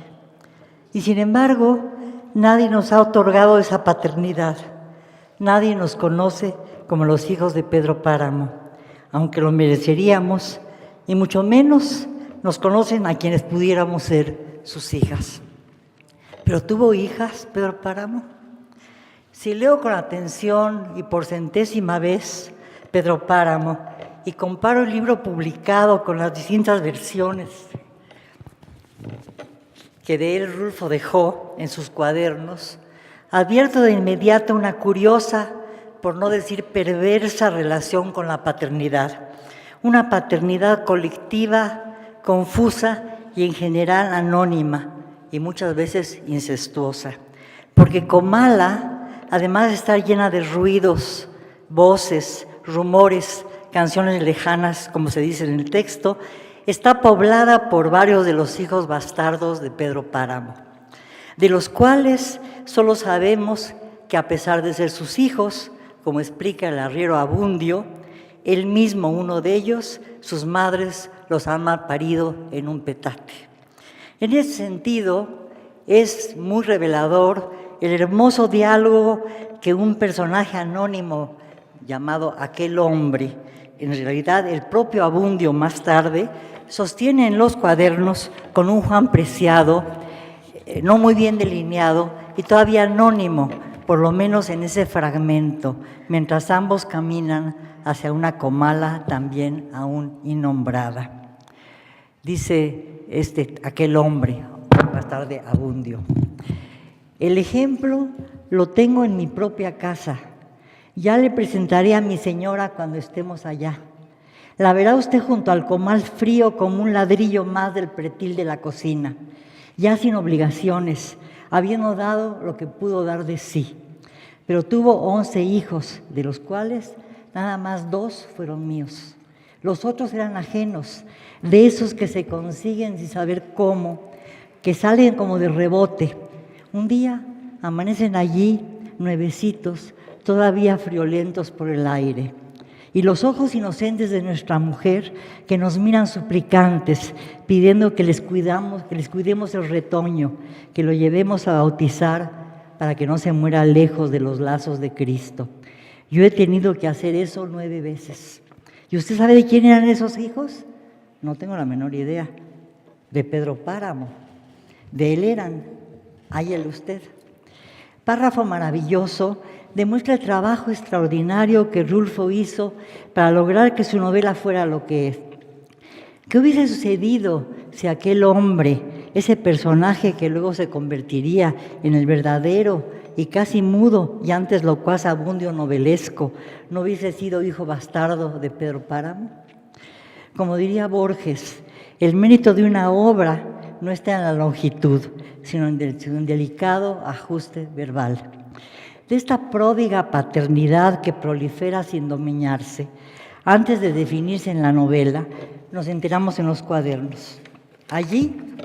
J: Y sin embargo, nadie nos ha otorgado esa paternidad. Nadie nos conoce como los hijos de Pedro Páramo, aunque lo mereceríamos, y mucho menos nos conocen a quienes pudiéramos ser sus hijas. ¿Pero tuvo hijas Pedro Páramo? Si leo con atención y por centésima vez Pedro Páramo, y comparo el libro publicado con las distintas versiones que de él Rulfo dejó en sus cuadernos, advierto de inmediato una curiosa, por no decir perversa, relación con la paternidad. Una paternidad colectiva, confusa y en general anónima, y muchas veces incestuosa. Porque Comala, además de estar llena de ruidos, voces, rumores, canciones lejanas, como se dice en el texto, está poblada por varios de los hijos bastardos de Pedro Páramo, de los cuales solo sabemos que a pesar de ser sus hijos, como explica el arriero Abundio, él mismo, uno de ellos, sus madres los han malparido en un petate. En ese sentido, es muy revelador el hermoso diálogo que un personaje anónimo llamado Aquel Hombre, en realidad el propio Abundio más tarde, sostiene en los cuadernos con un Juan Preciado, no muy bien delineado y todavía anónimo, por lo menos en ese fragmento, mientras ambos caminan hacia una Comala también aún innombrada. Dice Aquel Hombre, más tarde Abundio: el ejemplo lo tengo en mi propia casa. Ya le presentaré a mi señora cuando estemos allá. La verá usted junto al comal frío como un ladrillo más del pretil de la cocina, ya sin obligaciones, habiendo dado lo que pudo dar de sí. Pero tuvo 11 hijos, de los cuales nada más 2 fueron míos. Los otros eran ajenos, de esos que se consiguen sin saber cómo, que salen como de rebote. Un día amanecen allí, nuevecitos, todavía friolentos por el aire. Y los ojos inocentes de nuestra mujer que nos miran suplicantes, pidiendo que les cuidemos el retoño, que lo llevemos a bautizar para que no se muera lejos de los lazos de Cristo. Yo he tenido que hacer eso 9 veces. ¿Y usted sabe de quién eran esos hijos? No tengo la menor idea. De Pedro Páramo. De él eran. Háyale usted. Párrafo maravilloso. Demuestra el trabajo extraordinario que Rulfo hizo para lograr que su novela fuera lo que es. ¿Qué hubiese sucedido si Aquel Hombre, ese personaje que luego se convertiría en el verdadero y casi mudo y antes locuaz Abundio novelesco, no hubiese sido hijo bastardo de Pedro Páramo? Como diría Borges, el mérito de una obra no está en la longitud, sino en un delicado ajuste verbal. De esta pródiga paternidad que prolifera sin dominarse, antes de definirse en la novela, nos enteramos en los cuadernos. Allí,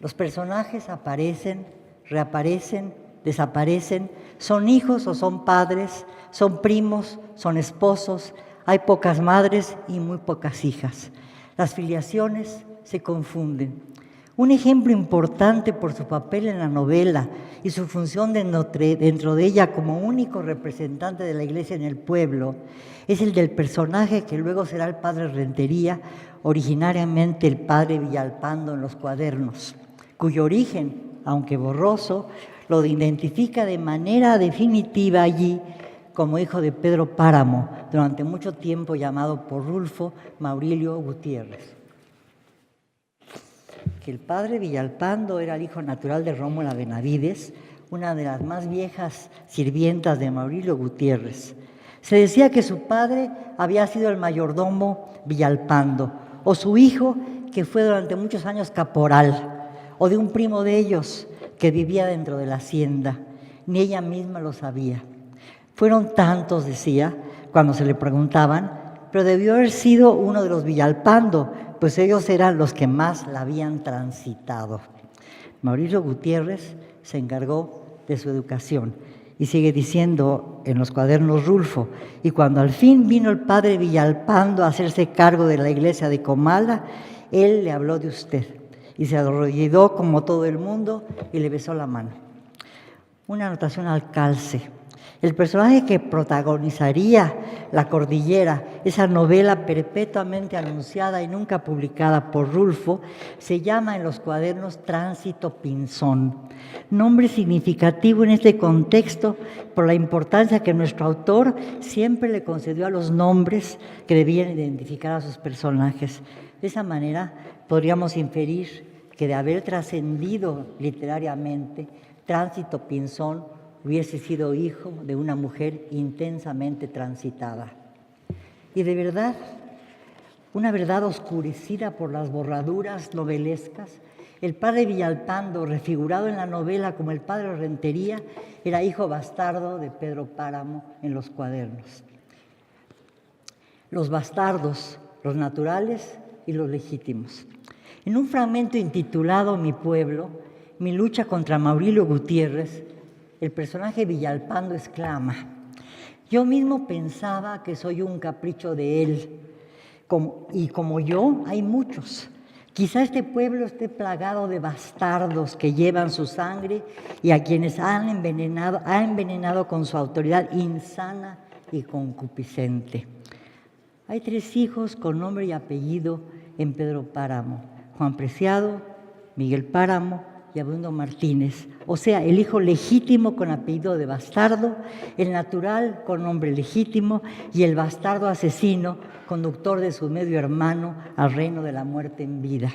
J: los personajes aparecen, reaparecen, desaparecen, son hijos o son padres, son primos, son esposos, hay pocas madres y muy pocas hijas. Las filiaciones se confunden. Un ejemplo importante por su papel en la novela y su función dentro de ella como único representante de la Iglesia en el pueblo es el del personaje que luego será el padre Rentería, originariamente el padre Villalpando en los cuadernos, cuyo origen, aunque borroso, lo identifica de manera definitiva allí como hijo de Pedro Páramo, durante mucho tiempo llamado por Rulfo Maurilio Gutiérrez. Que el padre Villalpando era el hijo natural de Rómula Benavides, una de las más viejas sirvientas de Maurilio Gutiérrez. Se decía que su padre había sido el mayordomo Villalpando, o su hijo, que fue durante muchos años caporal, o de un primo de ellos que vivía dentro de la hacienda. Ni ella misma lo sabía. Fueron tantos, decía, cuando se le preguntaban, pero debió haber sido uno de los Villalpando, pues ellos eran los que más la habían transitado. Maurilio Gutiérrez se encargó de su educación y sigue diciendo en los cuadernos Rulfo, y cuando al fin vino el padre Villalpando a hacerse cargo de la iglesia de Comala, él le habló de usted y se arrodilló como todo el mundo y le besó la mano. Una anotación al calce. El personaje que protagonizaría La Cordillera, esa novela perpetuamente anunciada y nunca publicada por Rulfo, se llama en los cuadernos Tránsito Pinzón, nombre significativo en este contexto por la importancia que nuestro autor siempre le concedió a los nombres que debían identificar a sus personajes. De esa manera podríamos inferir que de haber trascendido literariamente, Tránsito Pinzón hubiese sido hijo de una mujer intensamente transitada. Y de verdad, una verdad oscurecida por las borraduras novelescas, el padre Villalpando, refigurado en la novela como el padre Rentería, era hijo bastardo de Pedro Páramo en los cuadernos. Los bastardos, los naturales y los legítimos. En un fragmento intitulado Mi pueblo, mi lucha contra Maurilio Gutiérrez, el personaje Villalpando exclama: yo mismo pensaba que soy un capricho de él, y como yo hay muchos. Quizá este pueblo esté plagado de bastardos que llevan su sangre y a quienes ha envenenado con su autoridad insana y concupiscente. Hay 3 hijos con nombre y apellido en Pedro Páramo: Juan Preciado, Miguel Páramo y Abundo Martínez, o sea, el hijo legítimo con apellido de bastardo, el natural con nombre legítimo y el bastardo asesino, conductor de su medio hermano al reino de la muerte en vida.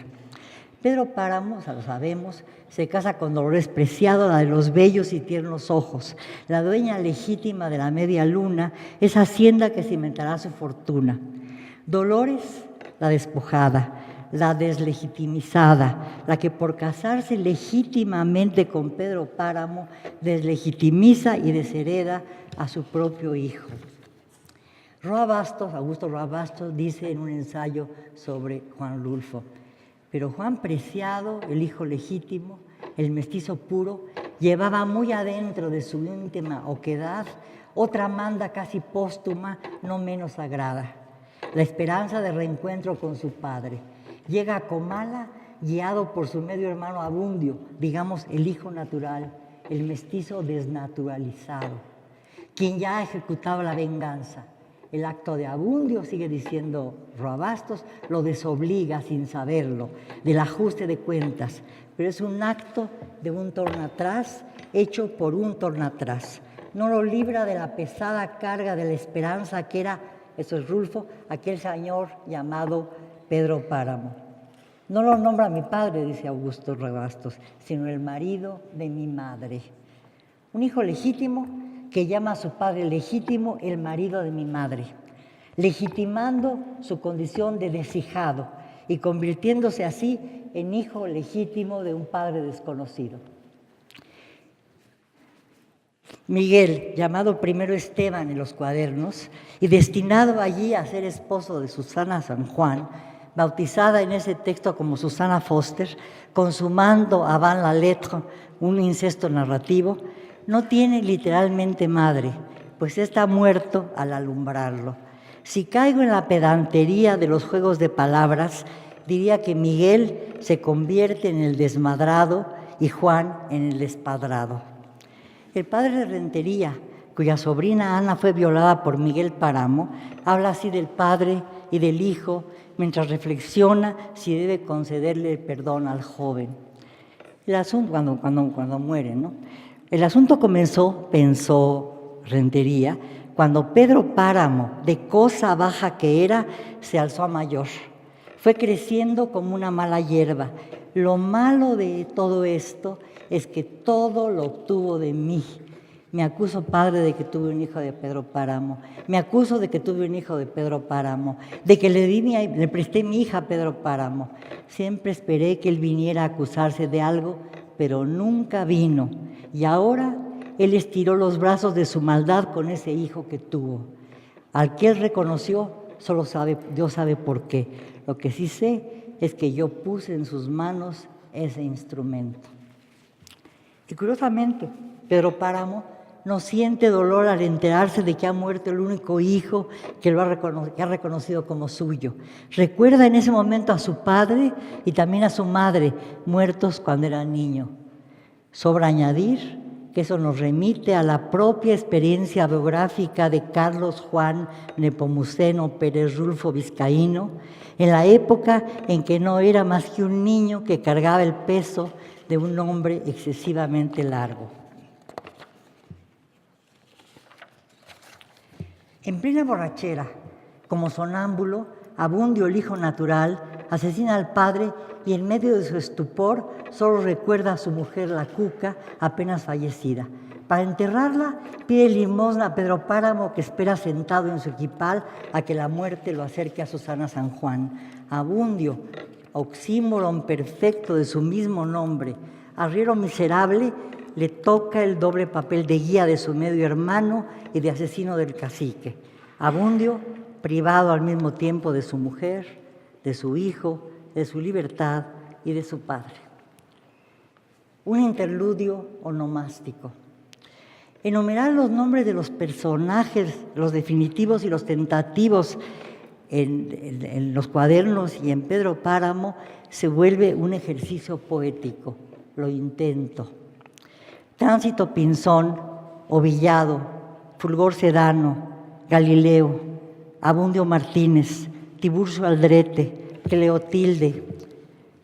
J: Pedro Páramo, lo sabemos, se casa con Dolores Preciado, la de los bellos y tiernos ojos, la dueña legítima de la media luna, esa hacienda que cimentará su fortuna. Dolores, la despojada, la deslegitimizada, la que por casarse legítimamente con Pedro Páramo deslegitimiza y deshereda a su propio hijo. Augusto Roa Bastos, dice en un ensayo sobre Juan Rulfo: pero Juan Preciado, el hijo legítimo, el mestizo puro, llevaba muy adentro de su íntima oquedad otra manda casi póstuma, no menos sagrada, la esperanza de reencuentro con su padre. Llega a Comala guiado por su medio hermano Abundio, digamos el hijo natural, el mestizo desnaturalizado, quien ya ha ejecutado la venganza. El acto de Abundio, sigue diciendo Roa Bastos, lo desobliga sin saberlo, del ajuste de cuentas, pero es un acto de un tornatrás hecho por un tornatrás. No lo libra de la pesada carga de la esperanza que era, eso es Rulfo, aquel señor llamado Pedro Páramo. No lo nombra mi padre, dice Augusto Roa Bastos, sino el marido de mi madre. Un hijo legítimo que llama a su padre legítimo el marido de mi madre, legitimando su condición de deshijado y convirtiéndose así en hijo legítimo de un padre desconocido. Miguel, llamado primero Esteban en los cuadernos y destinado allí a ser esposo de Susana San Juan, bautizada en ese texto como Susana Foster, consumando avant la lettre un incesto narrativo, no tiene literalmente madre, pues está muerto al alumbrarlo. Si caigo en la pedantería de los juegos de palabras, diría que Miguel se convierte en el desmadrado y Juan en el despadrado. El padre de Rentería, cuya sobrina Ana fue violada por Miguel Páramo, habla así del padre y del hijo, mientras reflexiona si debe concederle el perdón al joven. El asunto, cuando muere, ¿no? El asunto comenzó, pensó Rentería, cuando Pedro Páramo, de cosa baja que era, se alzó a mayor. Fue creciendo como una mala hierba. Lo malo de todo esto es que todo lo obtuvo de mí. Me acuso, padre, de que tuve un hijo de Pedro Páramo. Me acuso de que tuve un hijo de Pedro Páramo, de que le presté mi hija a Pedro Páramo. Siempre esperé que él viniera a acusarse de algo, pero nunca vino. Y ahora él estiró los brazos de su maldad con ese hijo que tuvo. Al que él reconoció, Dios sabe por qué. Lo que sí sé es que yo puse en sus manos ese instrumento. Y curiosamente, Pedro Páramo no siente dolor al enterarse de que ha muerto el único hijo que ha reconocido como suyo. Recuerda en ese momento a su padre y también a su madre, muertos cuando era niño. Sobra añadir que eso nos remite a la propia experiencia biográfica de Carlos Juan Nepomuceno Pérez Rulfo Vizcaíno, en la época en que no era más que un niño que cargaba el peso de un hombre excesivamente largo. En plena borrachera, como sonámbulo, Abundio, el hijo natural, asesina al padre y en medio de su estupor solo recuerda a su mujer, la Cuca, apenas fallecida. Para enterrarla, pide limosna a Pedro Páramo, que espera sentado en su equipal a que la muerte lo acerque a Susana San Juan. Abundio, oxímoron perfecto de su mismo nombre, arriero miserable, le toca el doble papel de guía de su medio hermano y de asesino del cacique. Abundio, privado al mismo tiempo de su mujer, de su hijo, de su libertad y de su padre. Un interludio onomástico. Enumerar los nombres de los personajes, los definitivos y los tentativos en los cuadernos y en Pedro Páramo se vuelve un ejercicio poético. Lo intento. Tránsito Pinzón, Ovillado, Fulgor Sedano, Galileo, Abundio Martínez, Tiburcio Aldrete, Cleotilde,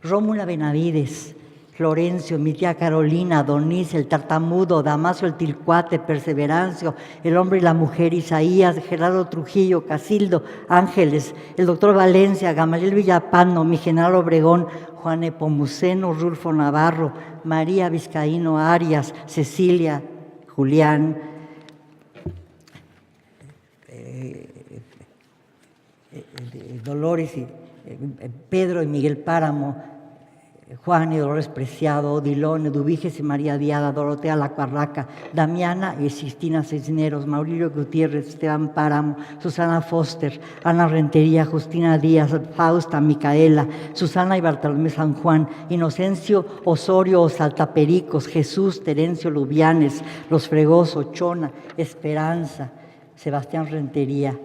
J: Rómula Benavides, Florencio, mi tía Carolina, Donis, el tartamudo, Damasio el Tilcuate, Perseverancio, el hombre y la mujer, Isaías, Gerardo Trujillo, Casildo, Ángeles, el doctor Valencia, Gamaliel Villapano, mi general Obregón, Juan Nepomuceno, Rulfo Navarro, María Vizcaíno Arias, Cecilia, Julián, Dolores y Pedro y Miguel Páramo, Juan y Dolores Preciado, Odilón, Eduviges y María Diada, Dorotea Lacuarraca, Damiana y Sistina Cisneros, Maurilio Gutiérrez, Esteban Páramo, Susana Foster, Ana Rentería, Justina Díaz, Fausta, Micaela, Susana y Bartolomé San Juan, Inocencio Osorio Saltapericos, Jesús, Terencio Lubianes, Los Fregoso, Chona, Esperanza, Sebastián Rentería,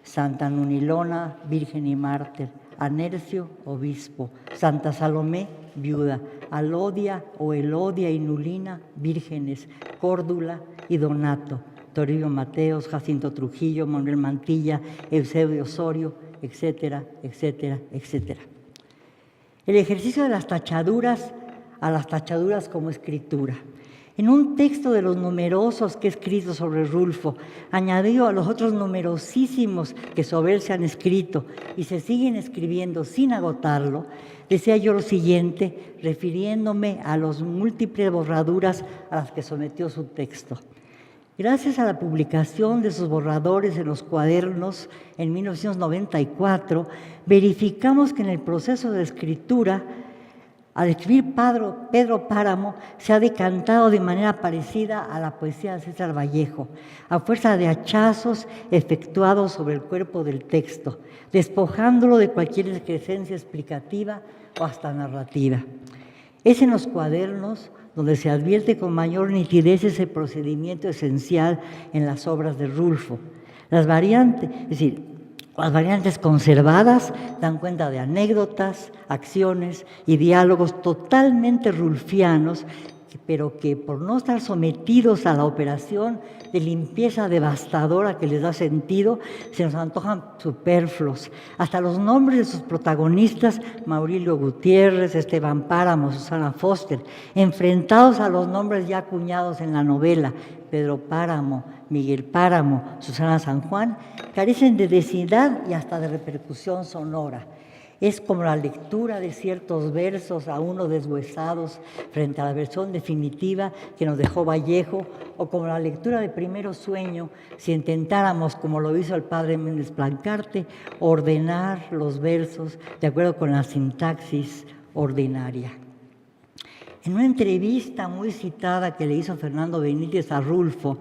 J: Santa Nunilona, Virgen y Mártir, Anercio, obispo, Santa Salomé, viuda, Alodia o Elodia y Nulina, vírgenes, Córdula y Donato, Toribio Mateos, Jacinto Trujillo, Manuel Mantilla, Eusebio Osorio, etcétera, etcétera, etcétera. El ejercicio de las tachaduras a las tachaduras como escritura. En un texto de los numerosos que he escrito sobre Rulfo, añadido a los otros numerosísimos que sobre él se han escrito y se siguen escribiendo sin agotarlo, decía yo lo siguiente, refiriéndome a las múltiples borraduras a las que sometió su texto. Gracias a la publicación de sus borradores en los cuadernos en 1994, verificamos que en el proceso de escritura, al escribir Pedro Páramo, se ha decantado de manera parecida a la poesía de César Vallejo, a fuerza de hachazos efectuados sobre el cuerpo del texto, despojándolo de cualquier excrescencia explicativa o hasta narrativa. Es en los cuadernos donde se advierte con mayor nitidez ese procedimiento esencial en las obras de Rulfo. Las variantes conservadas dan cuenta de anécdotas, acciones y diálogos totalmente rulfianos, pero que por no estar sometidos a la operación de limpieza devastadora que les da sentido, se nos antojan superfluos. Hasta los nombres de sus protagonistas, Maurilio Gutiérrez, Esteban Páramo, Susana Foster, enfrentados a los nombres ya acuñados en la novela, Pedro Páramo, Miguel Páramo, Susana San Juan, carecen de densidad y hasta de repercusión sonora. Es como la lectura de ciertos versos aún no deshuesados frente a la versión definitiva que nos dejó Vallejo, o como la lectura de Primero Sueño, si intentáramos, como lo hizo el padre Méndez Plancarte, ordenar los versos de acuerdo con la sintaxis ordinaria. En una entrevista muy citada que le hizo Fernando Benítez a Rulfo,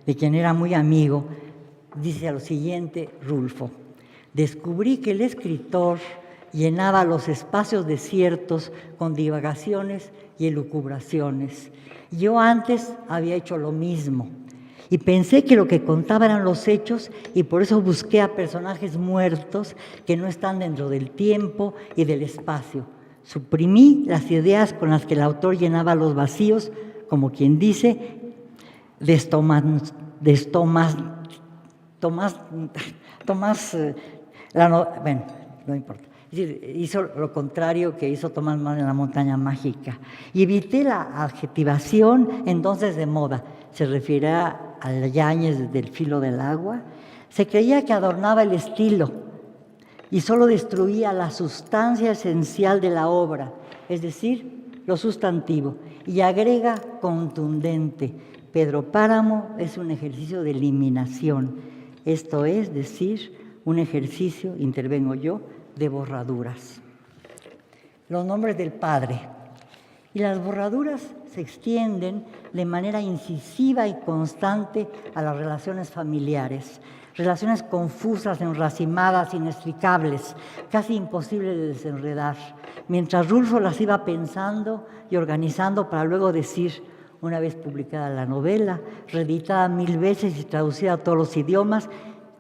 J: de quien era muy amigo, dice lo siguiente Rulfo: descubrí que el escritor llenaba los espacios desiertos con divagaciones y elucubraciones. Yo antes había hecho lo mismo y pensé que lo que contaba eran los hechos, y por eso busqué a personajes muertos que no están dentro del tiempo y del espacio. Suprimí las ideas con las que el autor llenaba los vacíos, como quien dice, bueno, no importa. Es decir, hizo lo contrario que hizo Tomás Mann en La montaña mágica. Y evité la adjetivación entonces de moda. Se refiere a Yáñez del filo del agua. Se creía que adornaba el estilo y solo destruía la sustancia esencial de la obra, es decir, lo sustantivo. Y agrega contundente: Pedro Páramo es un ejercicio de eliminación. Esto es decir, un ejercicio, intervengo yo, de borraduras. Los nombres del Padre. Y las borraduras se extienden de manera incisiva y constante a las relaciones familiares, relaciones confusas, enracimadas, inextricables, casi imposibles de desenredar, mientras Rulfo las iba pensando y organizando para luego decir, una vez publicada la novela, reeditada 1000 veces y traducida a todos los idiomas,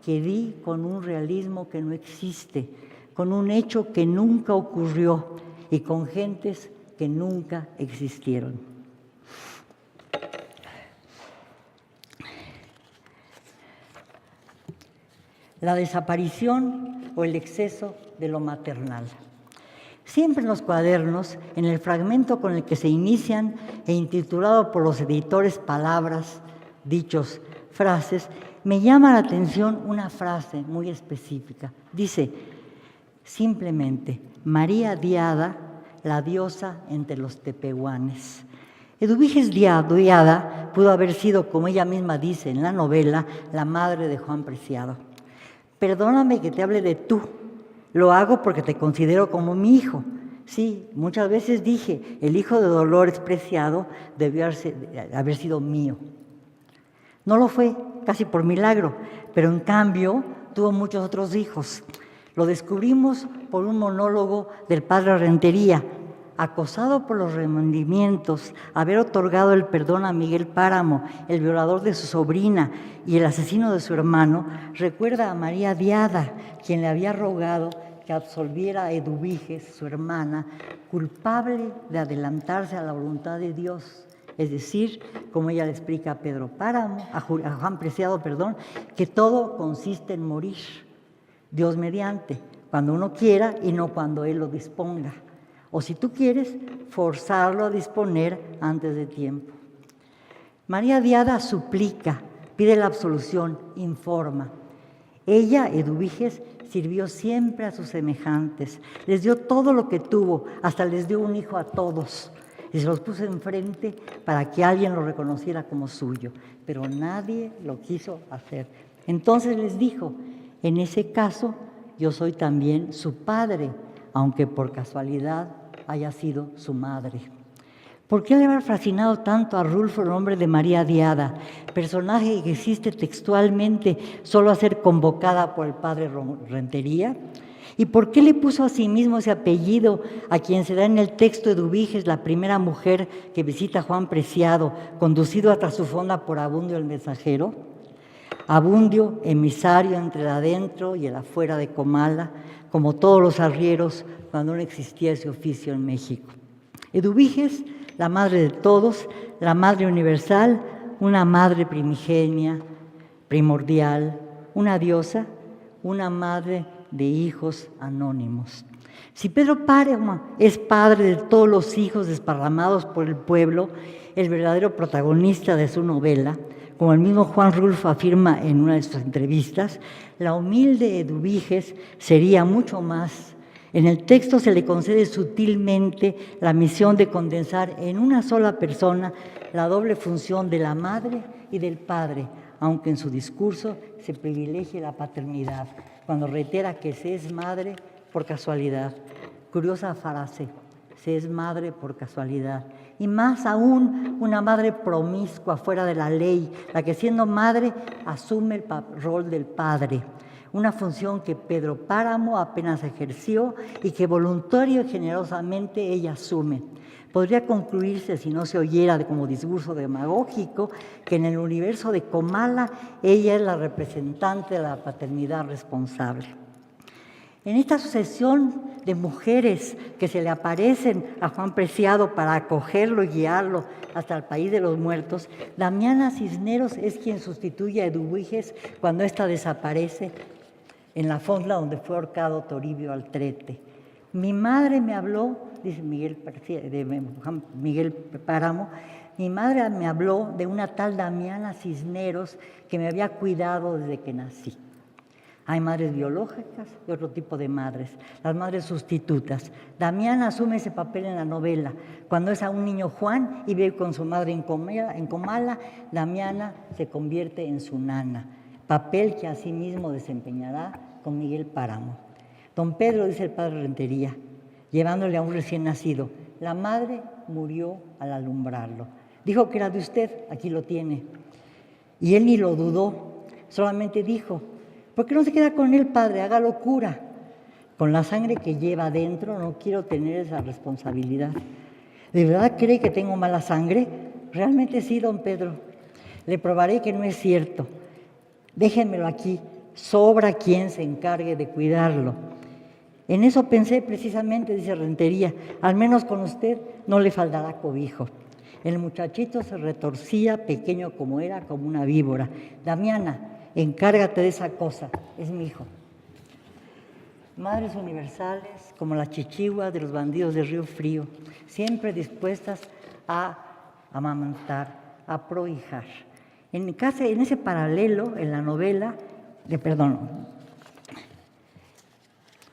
J: que di con un realismo que no existe, con un hecho que nunca ocurrió y con gentes que nunca existieron. La desaparición o el exceso de lo maternal. Siempre en los cuadernos, en el fragmento con el que se inician e intitulado por los editores palabras, dichos, frases, me llama la atención una frase muy específica. Dice, simplemente, María Diada, la diosa entre los tepehuanes. Eduviges Diada pudo haber sido, como ella misma dice en la novela, la madre de Juan Preciado. Perdóname que te hable de tú, lo hago porque te considero como mi hijo. Sí, muchas veces dije, el hijo de Dolores Preciado debió haber sido mío. No lo fue, casi por milagro, pero en cambio tuvo muchos otros hijos. Lo descubrimos por un monólogo del padre Rentería. Acosado por los remordimientos, haber otorgado el perdón a Miguel Páramo, el violador de su sobrina y el asesino de su hermano, recuerda a María Diada, quien le había rogado que absolviera a Eduviges, su hermana, culpable de adelantarse a la voluntad de Dios. Es decir, como ella le explica a Pedro Páramo, a Juan Preciado, que todo consiste en morir, Dios mediante, cuando uno quiera y no cuando Él lo disponga. O si tú quieres, forzarlo a disponer antes de tiempo. María Diada suplica, pide la absolución, informa. Ella, Eduviges, sirvió siempre a sus semejantes, les dio todo lo que tuvo, hasta les dio un hijo a todos, y se los puso enfrente para que alguien lo reconociera como suyo, pero nadie lo quiso hacer. Entonces les dijo, en ese caso, yo soy también su padre, aunque por casualidad haya sido su madre. ¿Por qué le habrá fascinado tanto a Rulfo el nombre de María Diada, personaje que existe textualmente solo a ser convocada por el padre Rentería? ¿Y por qué le puso a sí mismo ese apellido a quien se da en el texto de Eduviges, la primera mujer que visita a Juan Preciado, conducido hasta su fonda por Abundio el mensajero? Abundio, emisario entre el adentro y el afuera de Comala, como todos los arrieros cuando no existía ese oficio en México. Eduviges, la madre de todos, la madre universal, una madre primigenia, primordial, una diosa, una madre de hijos anónimos. Si Pedro Páramo es padre de todos los hijos desparramados por el pueblo, el verdadero protagonista de su novela, como el mismo Juan Rulfo afirma en una de sus entrevistas, la humilde Eduviges sería mucho más. En el texto se le concede sutilmente la misión de condensar en una sola persona la doble función de la madre y del padre, aunque en su discurso se privilegie la paternidad, cuando reitera que se es madre por casualidad. Curiosa frase, se es madre por casualidad. Y más aún, una madre promiscua fuera de la ley, la que siendo madre asume el rol del padre, una función que Pedro Páramo apenas ejerció y que voluntario y generosamente ella asume. Podría concluirse, si no se oyera como discurso demagógico, que en el universo de Comala ella es la representante de la paternidad responsable. En esta sucesión de mujeres que se le aparecen a Juan Preciado para acogerlo y guiarlo hasta el país de los muertos, Damiana Cisneros es quien sustituye a Eduviges cuando ésta desaparece en la fonda donde fue ahorcado Toribio Altrete. Mi madre me habló, dice Miguel Páramo, mi madre me habló de una tal Damiana Cisneros que me había cuidado desde que nací. Hay madres biológicas y otro tipo de madres, las madres sustitutas. Damiana asume ese papel en la novela. Cuando es a un niño Juan y vive con su madre en Comala, Damiana se convierte en su nana, papel que asimismo desempeñará con Miguel Páramo. Don Pedro, dice el padre Rentería, llevándole a un recién nacido, la madre murió al alumbrarlo. Dijo que era de usted, aquí lo tiene. Y él ni lo dudó, solamente dijo, ¿por qué no se queda con él, padre? Haga locura. Con la sangre que lleva adentro no quiero tener esa responsabilidad. ¿De verdad cree que tengo mala sangre? Realmente sí, don Pedro. Le probaré que no es cierto. Déjenmelo aquí. Sobra quien se encargue de cuidarlo. En eso pensé precisamente, dice Rentería, al menos con usted no le faltará cobijo. El muchachito se retorcía, pequeño como era, como una víbora. Damiana, encárgate de esa cosa, es mi hijo. Madres universales, como las chichiguas de los bandidos de Río Frío, siempre dispuestas a amamantar, a prohijar. En ese paralelo, en la novela,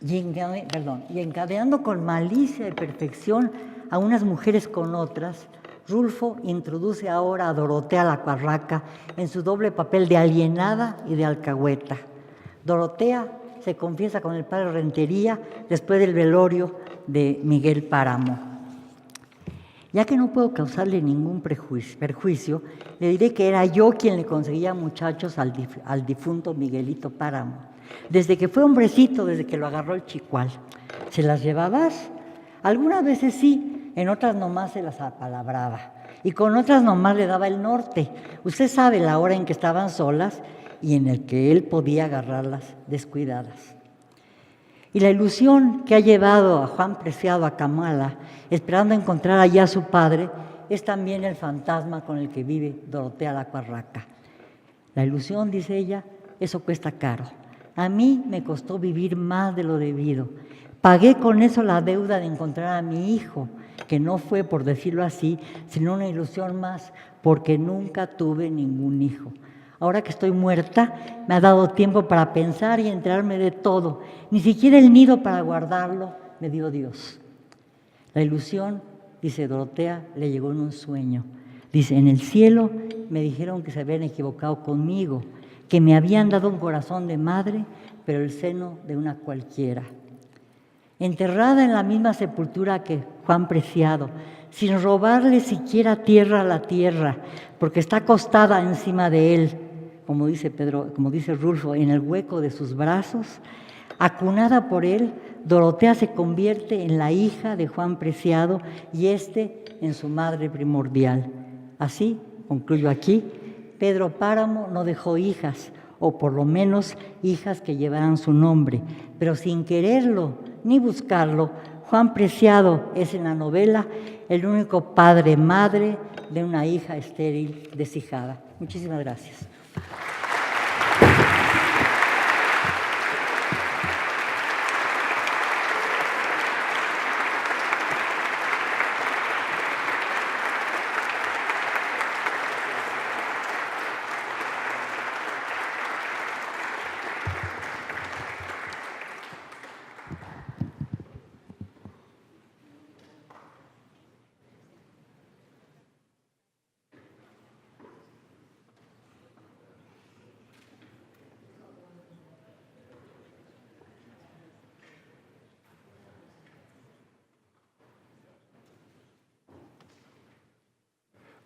J: y encadenando con malicia y perfección a unas mujeres con otras, Rulfo introduce ahora a Dorotea la Cuarraca en su doble papel de alienada y de alcahueta. Dorotea se confiesa con el padre Rentería después del velorio de Miguel Páramo. Ya que no puedo causarle ningún perjuicio, le diré que era yo quien le conseguía muchachos al difunto Miguelito Páramo. Desde que fue hombrecito, desde que lo agarró el chicual. ¿Se las llevabas? Algunas veces sí, en otras nomás se las apalabraba. Y con otras nomás le daba el norte. Usted sabe la hora en que estaban solas y en el que él podía agarrarlas descuidadas. Y la ilusión que ha llevado a Juan Preciado a Comala, esperando encontrar allá a su padre, es también el fantasma con el que vive Dorotea la Cuarraca. La ilusión, dice ella, eso cuesta caro. A mí me costó vivir más de lo debido. Pagué con eso la deuda de encontrar a mi hijo, que no fue, por decirlo así, sino una ilusión más, porque nunca tuve ningún hijo. Ahora que estoy muerta, me ha dado tiempo para pensar y enterarme de todo. Ni siquiera el nido para guardarlo me dio Dios. La ilusión, dice Dorotea, le llegó en un sueño. Dice, en el cielo me dijeron que se habían equivocado conmigo, que me habían dado un corazón de madre, pero el seno de una cualquiera. Enterrada en la misma sepultura que Juan Preciado, sin robarle siquiera tierra a la tierra, porque está acostada encima de él, como dice Rulfo, en el hueco de sus brazos, acunada por él, Dorotea se convierte en la hija de Juan Preciado y en su madre primordial. Así, concluyo aquí, Pedro Páramo no dejó hijas, o por lo menos hijas que llevaran su nombre, pero sin quererlo ni buscarlo, Juan Preciado es en la novela el único padre-madre de una hija estéril deshijada. Muchísimas gracias.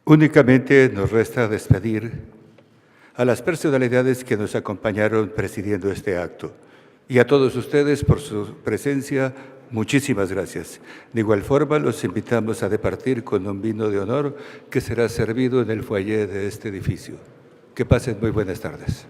A: Únicamente nos resta despedir a las personalidades que nos acompañaron presidiendo este acto. Y a todos ustedes por su presencia, muchísimas gracias. De igual forma, los invitamos a departir con un vino de honor que será servido en el foyer de este edificio. Que pasen muy buenas tardes.